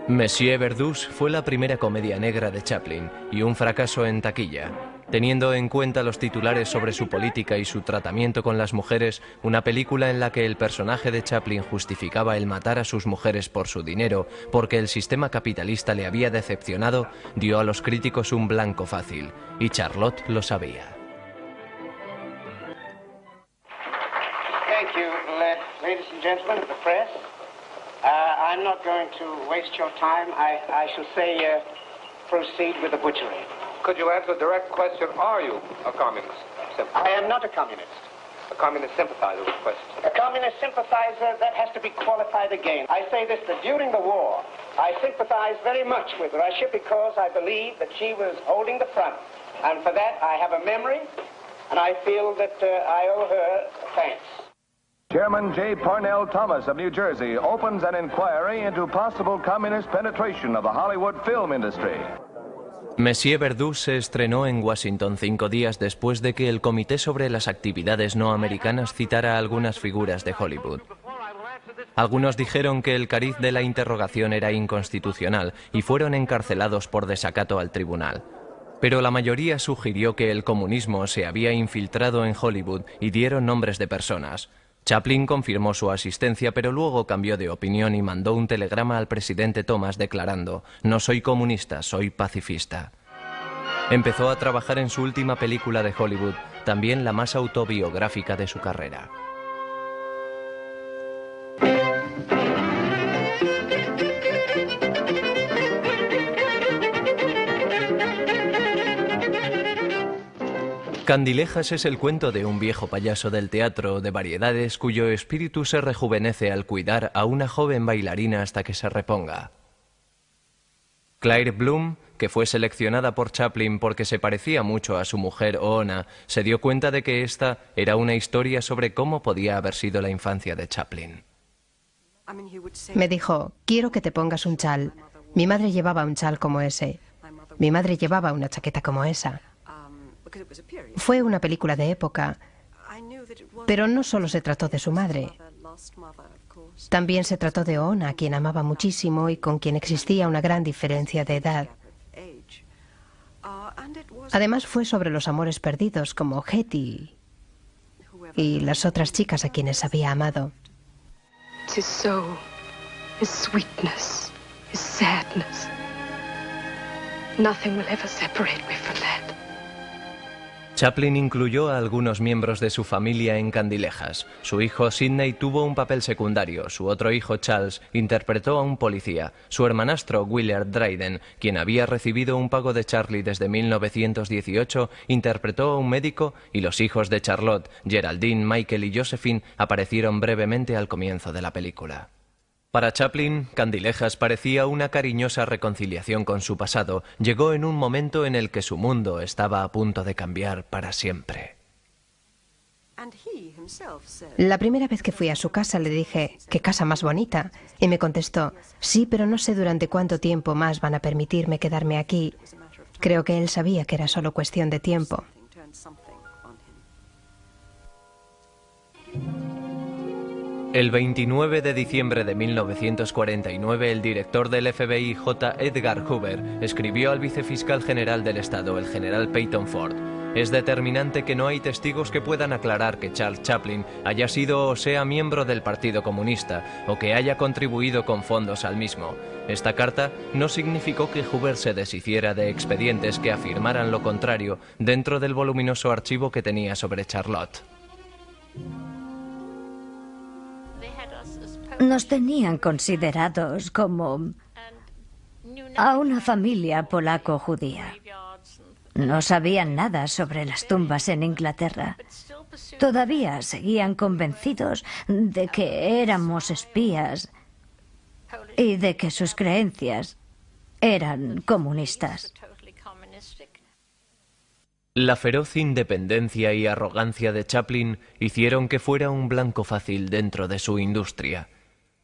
Monsieur Verdus fue la primera comedia negra de Chaplin y un fracaso en taquilla. Teniendo en cuenta los titulares sobre su política y su tratamiento con las mujeres, una película en la que el personaje de Chaplin justificaba el matar a sus mujeres por su dinero, porque el sistema capitalista le había decepcionado, dio a los críticos un blanco fácil, y Charlotte lo sabía. Thank you, ladies and gentlemen of the press. I'm not going to waste your time. I shall say, proceed with the butchery. Could you answer a direct question? Are you a communist? I am not a communist. A communist sympathizer with question. A communist sympathizer, that has to be qualified again. I say this, that during the war, I sympathized very much with Russia because I believe that she was holding the front. And for that, I have a memory, and I feel that I owe her thanks. Chairman J. Parnell Thomas of New Jersey opens an inquiry into possible communist penetration of the Hollywood film industry. Monsieur Verdoux se estrenó en Washington 5 días después de que el Comité sobre las Actividades No Americanas citara a algunas figuras de Hollywood. Algunos dijeron que el cariz de la interrogación era inconstitucional y fueron encarcelados por desacato al tribunal. Pero la mayoría sugirió que el comunismo se había infiltrado en Hollywood y dieron nombres de personas. Chaplin confirmó su asistencia, pero luego cambió de opinión y mandó un telegrama al presidente Thomas declarando: «No soy comunista, soy pacifista». Empezó a trabajar en su última película de Hollywood, también la más autobiográfica de su carrera. Candilejas es el cuento de un viejo payaso del teatro de variedades cuyo espíritu se rejuvenece al cuidar a una joven bailarina hasta que se reponga. Claire Bloom, que fue seleccionada por Chaplin porque se parecía mucho a su mujer Oona, se dio cuenta de que esta era una historia sobre cómo podía haber sido la infancia de Chaplin. Me dijo: quiero que te pongas un chal. Mi madre llevaba un chal como ese. Mi madre llevaba una chaqueta como esa. Fue una película de época, pero no solo se trató de su madre. También se trató de Oona, a quien amaba muchísimo y con quien existía una gran diferencia de edad. Además fue sobre los amores perdidos, como Hetty y las otras chicas a quienes había amado. His soul, his sweetness, his sadness. Nothing will ever separate me from that. Chaplin incluyó a algunos miembros de su familia en Candilejas. Su hijo Sidney tuvo un papel secundario, su otro hijo Charles interpretó a un policía, su hermanastro Willard Dryden, quien había recibido un pago de Charlie desde 1918, interpretó a un médico y los hijos de Charlotte, Geraldine, Michael y Josephine aparecieron brevemente al comienzo de la película. Para Chaplin, Candilejas parecía una cariñosa reconciliación con su pasado. Llegó en un momento en el que su mundo estaba a punto de cambiar para siempre. La primera vez que fui a su casa le dije: «¿Qué casa más bonita?». Y me contestó: «Sí, pero no sé durante cuánto tiempo más van a permitirme quedarme aquí». Creo que él sabía que era solo cuestión de tiempo. El 29 de diciembre de 1949, el director del FBI, J. Edgar Hoover, escribió al vicefiscal general del Estado, el general Peyton Ford: «Es determinante que no hay testigos que puedan aclarar que Charles Chaplin haya sido o sea miembro del Partido Comunista o que haya contribuido con fondos al mismo». Esta carta no significó que Hoover se deshiciera de expedientes que afirmaran lo contrario dentro del voluminoso archivo que tenía sobre Charlotte. Nos tenían considerados como a una familia polaco-judía. No sabían nada sobre las tumbas en Inglaterra. Todavía seguían convencidos de que éramos espías y de que sus creencias eran comunistas. La feroz independencia y arrogancia de Chaplin hicieron que fuera un blanco fácil dentro de su industria.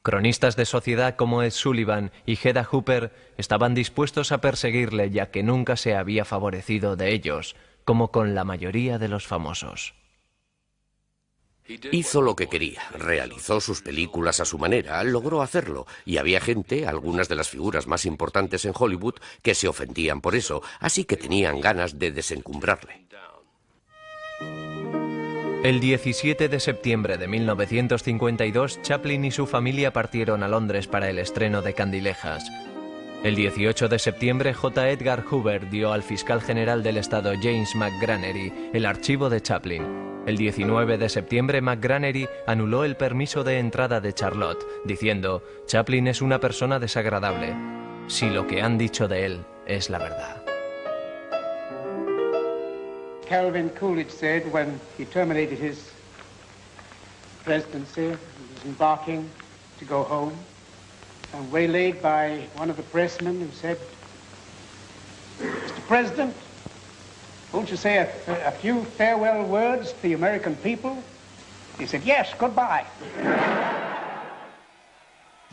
Cronistas de sociedad como Ed Sullivan y Hedda Hooper estaban dispuestos a perseguirle, ya que nunca se había favorecido de ellos, como con la mayoría de los famosos. Hizo lo que quería, realizó sus películas a su manera, logró hacerlo, y había gente, algunas de las figuras más importantes en Hollywood, que se ofendían por eso, así que tenían ganas de desencumbrarle. El 17 de septiembre de 1952, Chaplin y su familia partieron a Londres para el estreno de Candilejas. El 18 de septiembre, J. Edgar Hoover dio al fiscal general del estado James McGrannery el archivo de Chaplin. El 19 de septiembre, McGrannery anuló el permiso de entrada de Charlotte, diciendo: Chaplin es una persona desagradable, si lo que han dicho de él es la verdad. Calvin Coolidge said when he terminated his presidency, he was embarking to go home, and waylaid by one of the pressmen who said, Mr. President, won't you say a few farewell words to the American people? He said, yes, goodbye.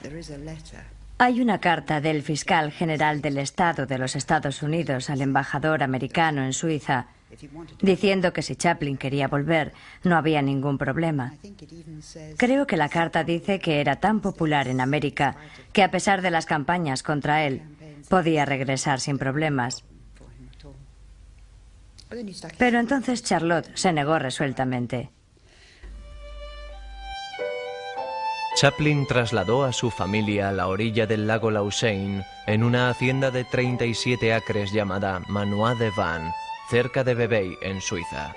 There is a letter. Hay una carta del fiscal general del Estado de los Estados Unidos al embajador americano en Suiza diciendo que si Chaplin quería volver no había ningún problema. Creo que la carta dice que era tan popular en América que a pesar de las campañas contra él podía regresar sin problemas. Pero entonces Charlotte se negó resueltamente. Chaplin trasladó a su familia a la orilla del lago Lausanne en una hacienda de 37 acres llamada Manoir de Vannes, cerca de Vevey, en Suiza.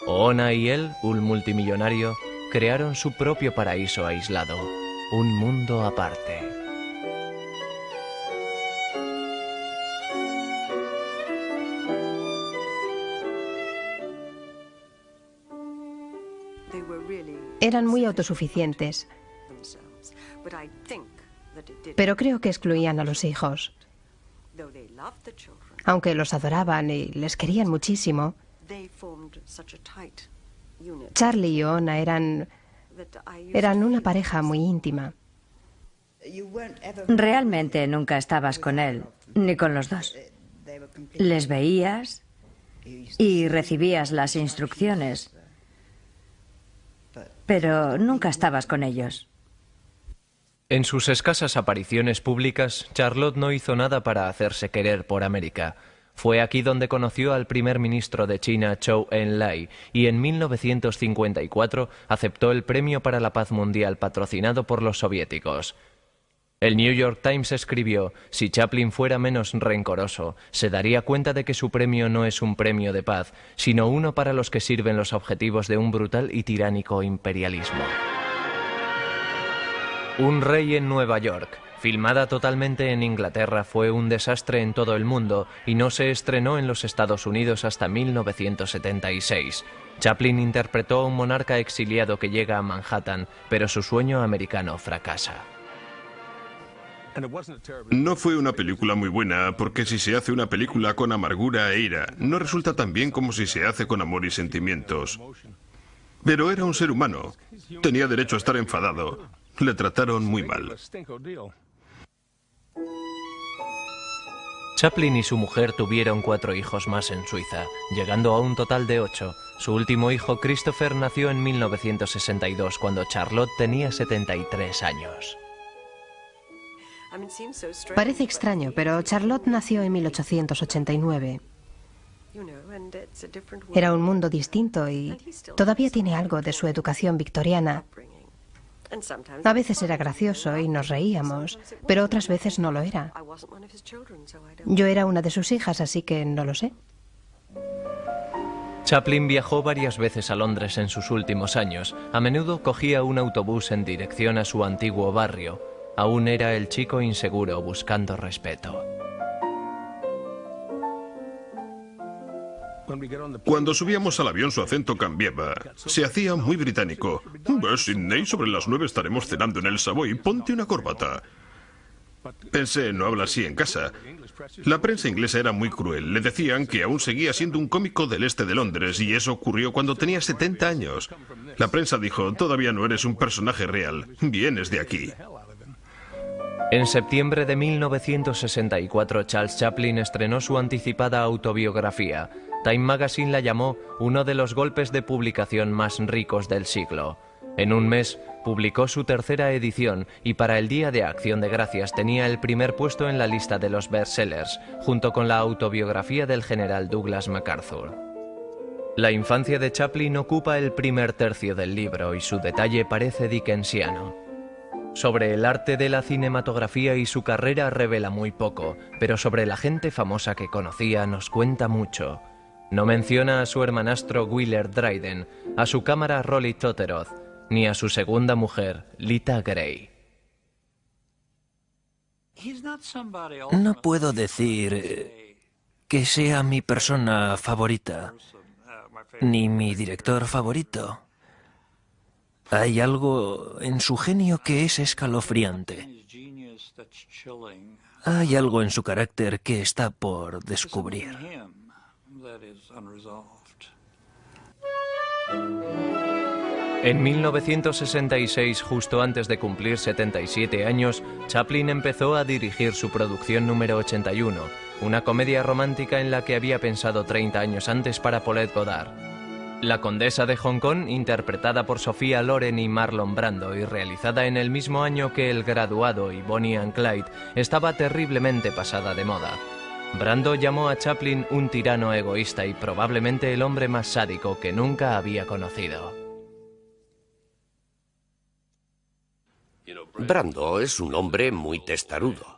Oona y él, un multimillonario, crearon su propio paraíso aislado, un mundo aparte. Eran muy autosuficientes, pero creo que excluían a los hijos. Aunque los adoraban y les querían muchísimo, Charlie y Oona eran una pareja muy íntima. Realmente nunca estabas con él, ni con los dos. Les veías y recibías las instrucciones, pero nunca estabas con ellos. En sus escasas apariciones públicas, Charlotte no hizo nada para hacerse querer por América. Fue aquí donde conoció al primer ministro de China, Zhou Enlai, y en 1954 aceptó el Premio para la Paz Mundial patrocinado por los soviéticos. El New York Times escribió: si Chaplin fuera menos rencoroso, se daría cuenta de que su premio no es un premio de paz, sino uno para los que sirven los objetivos de un brutal y tiránico imperialismo. Un rey en Nueva York, filmada totalmente en Inglaterra, fue un desastre en todo el mundo y no se estrenó en los Estados Unidos hasta 1976. Chaplin interpretó a un monarca exiliado que llega a Manhattan, pero su sueño americano fracasa. No fue una película muy buena, porque si se hace una película con amargura e ira, no resulta tan bien como si se hace con amor y sentimientos. Pero era un ser humano. Tenía derecho a estar enfadado. Le trataron muy mal. Chaplin y su mujer tuvieron 4 hijos más en Suiza, llegando a un total de 8. Su último hijo, Christopher, nació en 1962, cuando Charlotte tenía 73 años. Parece extraño, pero Charlotte nació en 1889. Era un mundo distinto y todavía tiene algo de su educación victoriana. A veces era gracioso y nos reíamos, pero otras veces no lo era. Yo era una de sus hijas, así que no lo sé. Chaplin viajó varias veces a Londres en sus últimos años. A menudo cogía un autobús en dirección a su antiguo barrio. Aún era el chico inseguro buscando respeto. Cuando subíamos al avión su acento cambiaba. Se hacía muy británico. Sidney, sobre las 9 estaremos cenando en el Savoy. Ponte una corbata. Pensé, no habla así en casa. La prensa inglesa era muy cruel. Le decían que aún seguía siendo un cómico del este de Londres, y eso ocurrió cuando tenía 70 años. La prensa dijo: todavía no eres un personaje real. Vienes de aquí. En septiembre de 1964, Charles Chaplin estrenó su anticipada autobiografía. Time Magazine la llamó uno de los golpes de publicación más ricos del siglo. En un mes, publicó su tercera edición y para el Día de Acción de Gracias tenía el primer puesto en la lista de los bestsellers, junto con la autobiografía del general Douglas MacArthur. La infancia de Chaplin ocupa el primer tercio del libro y su detalle parece dickensiano. Sobre el arte de la cinematografía y su carrera revela muy poco, pero sobre la gente famosa que conocía nos cuenta mucho. No menciona a su hermanastro Willard Dryden, a su cámara Rolly Totteroth, ni a su segunda mujer, Lita Grey. No puedo decir que sea mi persona favorita, ni mi director favorito. Hay algo en su genio que es escalofriante. Hay algo en su carácter que está por descubrir. En 1966, justo antes de cumplir 77 años, Chaplin empezó a dirigir su producción número 81, una comedia romántica en la que había pensado 30 años antes para Paulette Goddard. La Condesa de Hong Kong, interpretada por Sophia Loren y Marlon Brando y realizada en el mismo año que El Graduado y Bonnie and Clyde, estaba terriblemente pasada de moda. Brando llamó a Chaplin un tirano egoísta y probablemente el hombre más sádico que nunca había conocido. Brando es un hombre muy testarudo.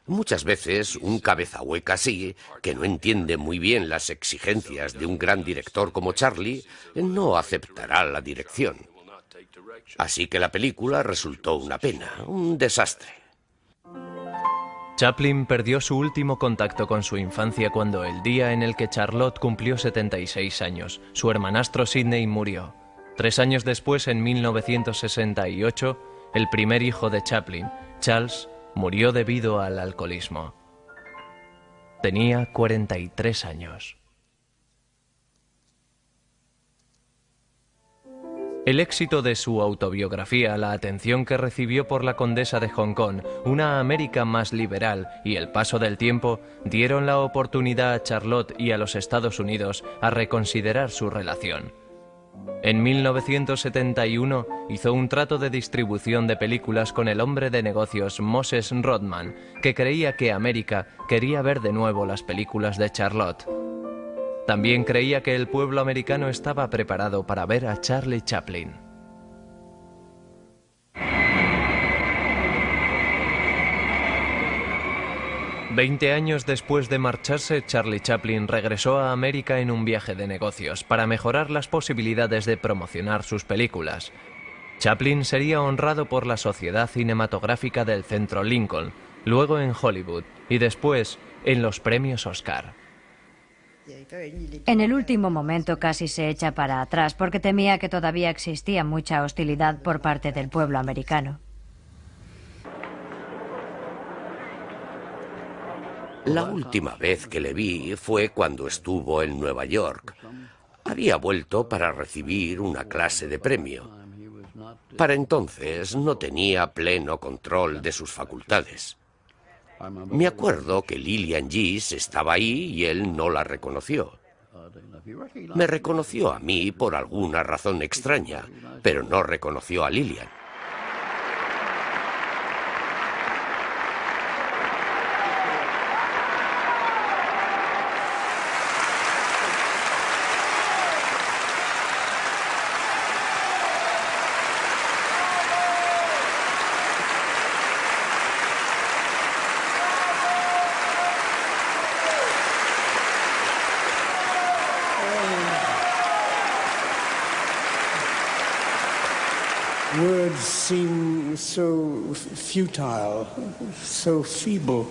Muchas veces un cabeza hueca así, que no entiende muy bien las exigencias de un gran director como Charlie, no aceptará la dirección. Así que la película resultó una pena, un desastre. Chaplin perdió su último contacto con su infancia cuando el día en el que Charlotte cumplió 76 años, su hermanastro Sidney murió. 3 años después, en 1968, el primer hijo de Chaplin, Charles, murió debido al alcoholismo. Tenía 43 años. El éxito de su autobiografía, la atención que recibió por la Condesa de Hong Kong, una América más liberal y el paso del tiempo dieron la oportunidad a Charlotte y a los Estados Unidos a reconsiderar su relación. En 1971 hizo un trato de distribución de películas con el hombre de negocios Moses Rodman, que creía que América quería ver de nuevo las películas de Charlotte. También creía que el pueblo americano estaba preparado para ver a Charlie Chaplin. Veinte años después de marcharse, Charlie Chaplin regresó a América en un viaje de negocios para mejorar las posibilidades de promocionar sus películas. Chaplin sería honrado por la Sociedad Cinematográfica del Centro Lincoln, luego en Hollywood y después en los premios Oscar. En el último momento casi se echa para atrás porque temía que todavía existía mucha hostilidad por parte del pueblo americano. La última vez que le vi fue cuando estuvo en Nueva York. Había vuelto para recibir una clase de premio. Para entonces no tenía pleno control de sus facultades. Me acuerdo que Lillian Gish estaba ahí y él no la reconoció. Me reconoció a mí por alguna razón extraña, pero no reconoció a Lillian. Words seem so futile, so feeble.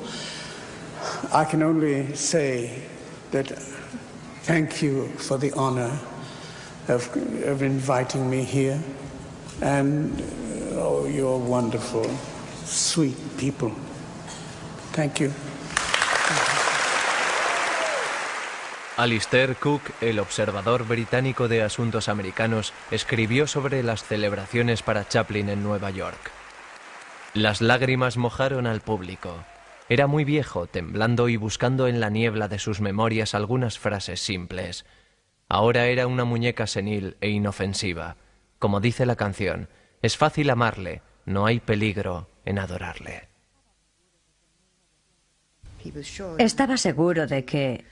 I can only say that thank you for the honor of inviting me here. And, oh, you're wonderful, sweet people. Thank you. Alistair Cook, el observador británico de asuntos americanos, escribió sobre las celebraciones para Chaplin en Nueva York. Las lágrimas mojaron al público. Era muy viejo, temblando y buscando en la niebla de sus memorias algunas frases simples. Ahora era una muñeca senil e inofensiva. Como dice la canción, es fácil amarle, no hay peligro en adorarle. Estaba seguro de que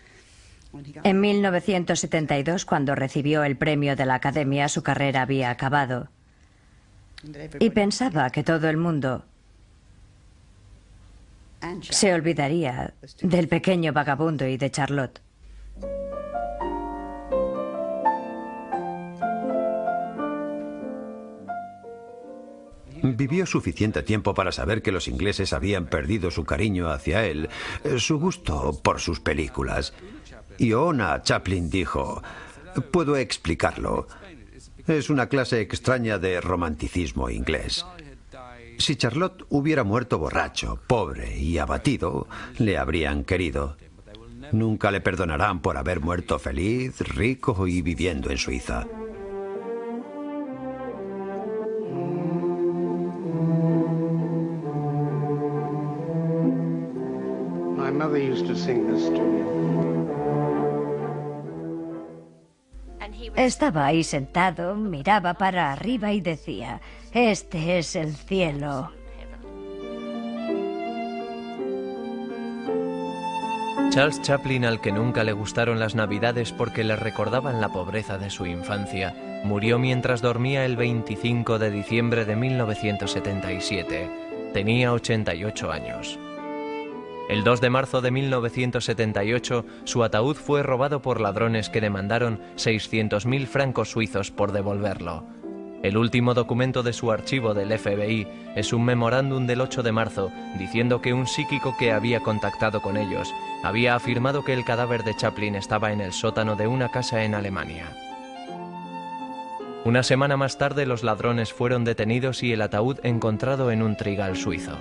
en 1972, cuando recibió el premio de la Academia, su carrera había acabado. Y pensaba que todo el mundo se olvidaría del pequeño vagabundo y de Charlotte. Vivió suficiente tiempo para saber que los ingleses habían perdido su cariño hacia él, su gusto por sus películas. Y Oona Chaplin dijo: puedo explicarlo. Es una clase extraña de romanticismo inglés. Si Charlotte hubiera muerto borracho, pobre y abatido, le habrían querido. Nunca le perdonarán por haber muerto feliz, rico y viviendo en Suiza. My mother used to sing this to me. Estaba ahí sentado, miraba para arriba y decía: este es el cielo. Charles Chaplin, al que nunca le gustaron las Navidades porque le recordaban la pobreza de su infancia, murió mientras dormía el 25 de diciembre de 1977. Tenía 88 años. El 2 de marzo de 1978, su ataúd fue robado por ladrones que demandaron 600.000 francos suizos por devolverlo. El último documento de su archivo del FBI es un memorándum del 8 de marzo diciendo que un psíquico que había contactado con ellos había afirmado que el cadáver de Chaplin estaba en el sótano de una casa en Alemania. Una semana más tarde, los ladrones fueron detenidos y el ataúd encontrado en un trigal suizo.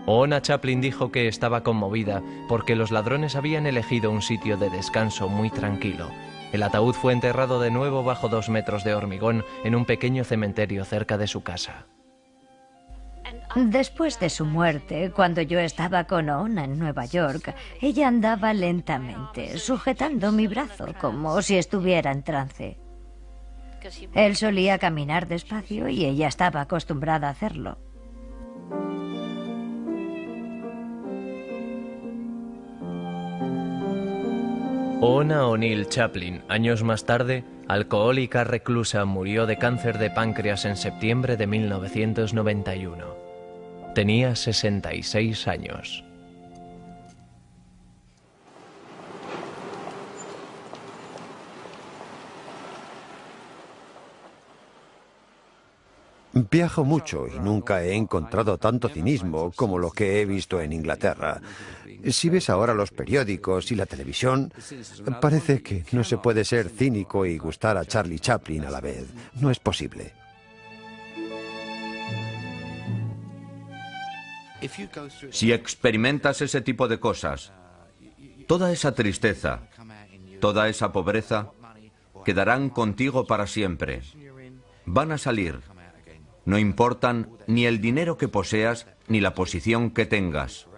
Oona Chaplin dijo que estaba conmovida porque los ladrones habían elegido un sitio de descanso muy tranquilo. El ataúd fue enterrado de nuevo bajo 2 metros de hormigón en un pequeño cementerio cerca de su casa. Después de su muerte, cuando yo estaba con Oona en Nueva York, ella andaba lentamente, sujetando mi brazo como si estuviera en trance. Él solía caminar despacio y ella estaba acostumbrada a hacerlo. Oona O'Neill Chaplin, años más tarde, alcohólica reclusa, murió de cáncer de páncreas en septiembre de 1991. Tenía 66 años. Viajo mucho y nunca he encontrado tanto cinismo como lo que he visto en Inglaterra. Si ves ahora los periódicos y la televisión, parece que no se puede ser cínico y gustar a Charlie Chaplin a la vez. No es posible. Si experimentas ese tipo de cosas, toda esa tristeza, toda esa pobreza, quedarán contigo para siempre. Van a salir. No importan ni el dinero que poseas ni la posición que tengas.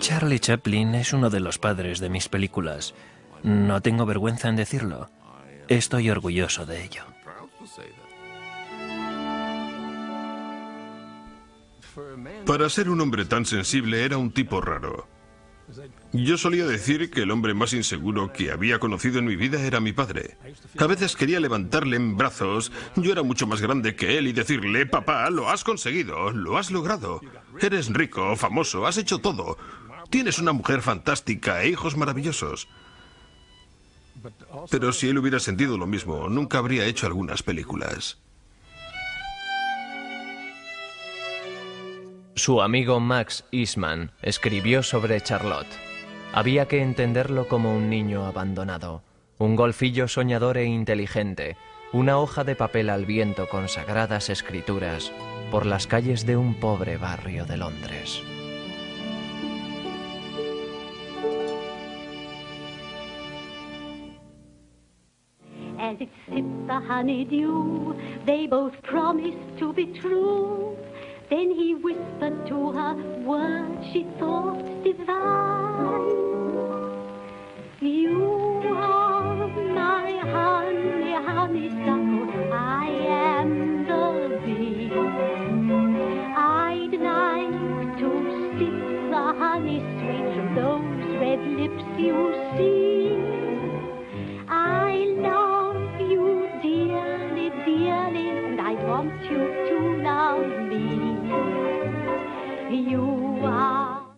Charlie Chaplin es uno de los padres de mis películas. No tengo vergüenza en decirlo. Estoy orgulloso de ello. Para ser un hombre tan sensible era un tipo raro. Yo solía decir que el hombre más inseguro que había conocido en mi vida era mi padre. A veces quería levantarle en brazos, yo era mucho más grande que él, y decirle: papá, lo has conseguido, lo has logrado. Eres rico, famoso, has hecho todo. Tienes una mujer fantástica e hijos maravillosos. Pero si él hubiera sentido lo mismo, nunca habría hecho algunas películas. Su amigo Max Eastman escribió sobre Charlotte. Había que entenderlo como un niño abandonado, un golfillo soñador e inteligente, una hoja de papel al viento con sagradas escrituras por las calles de un pobre barrio de Londres. as it sipped the honeydew. They both promised to be true. Then he whispered to her words she thought divine. You are my honey, honeysuckle, I am the bee. I'd like to sip the honey straight from those red lips you see. I love you dearly, dearly, and I want you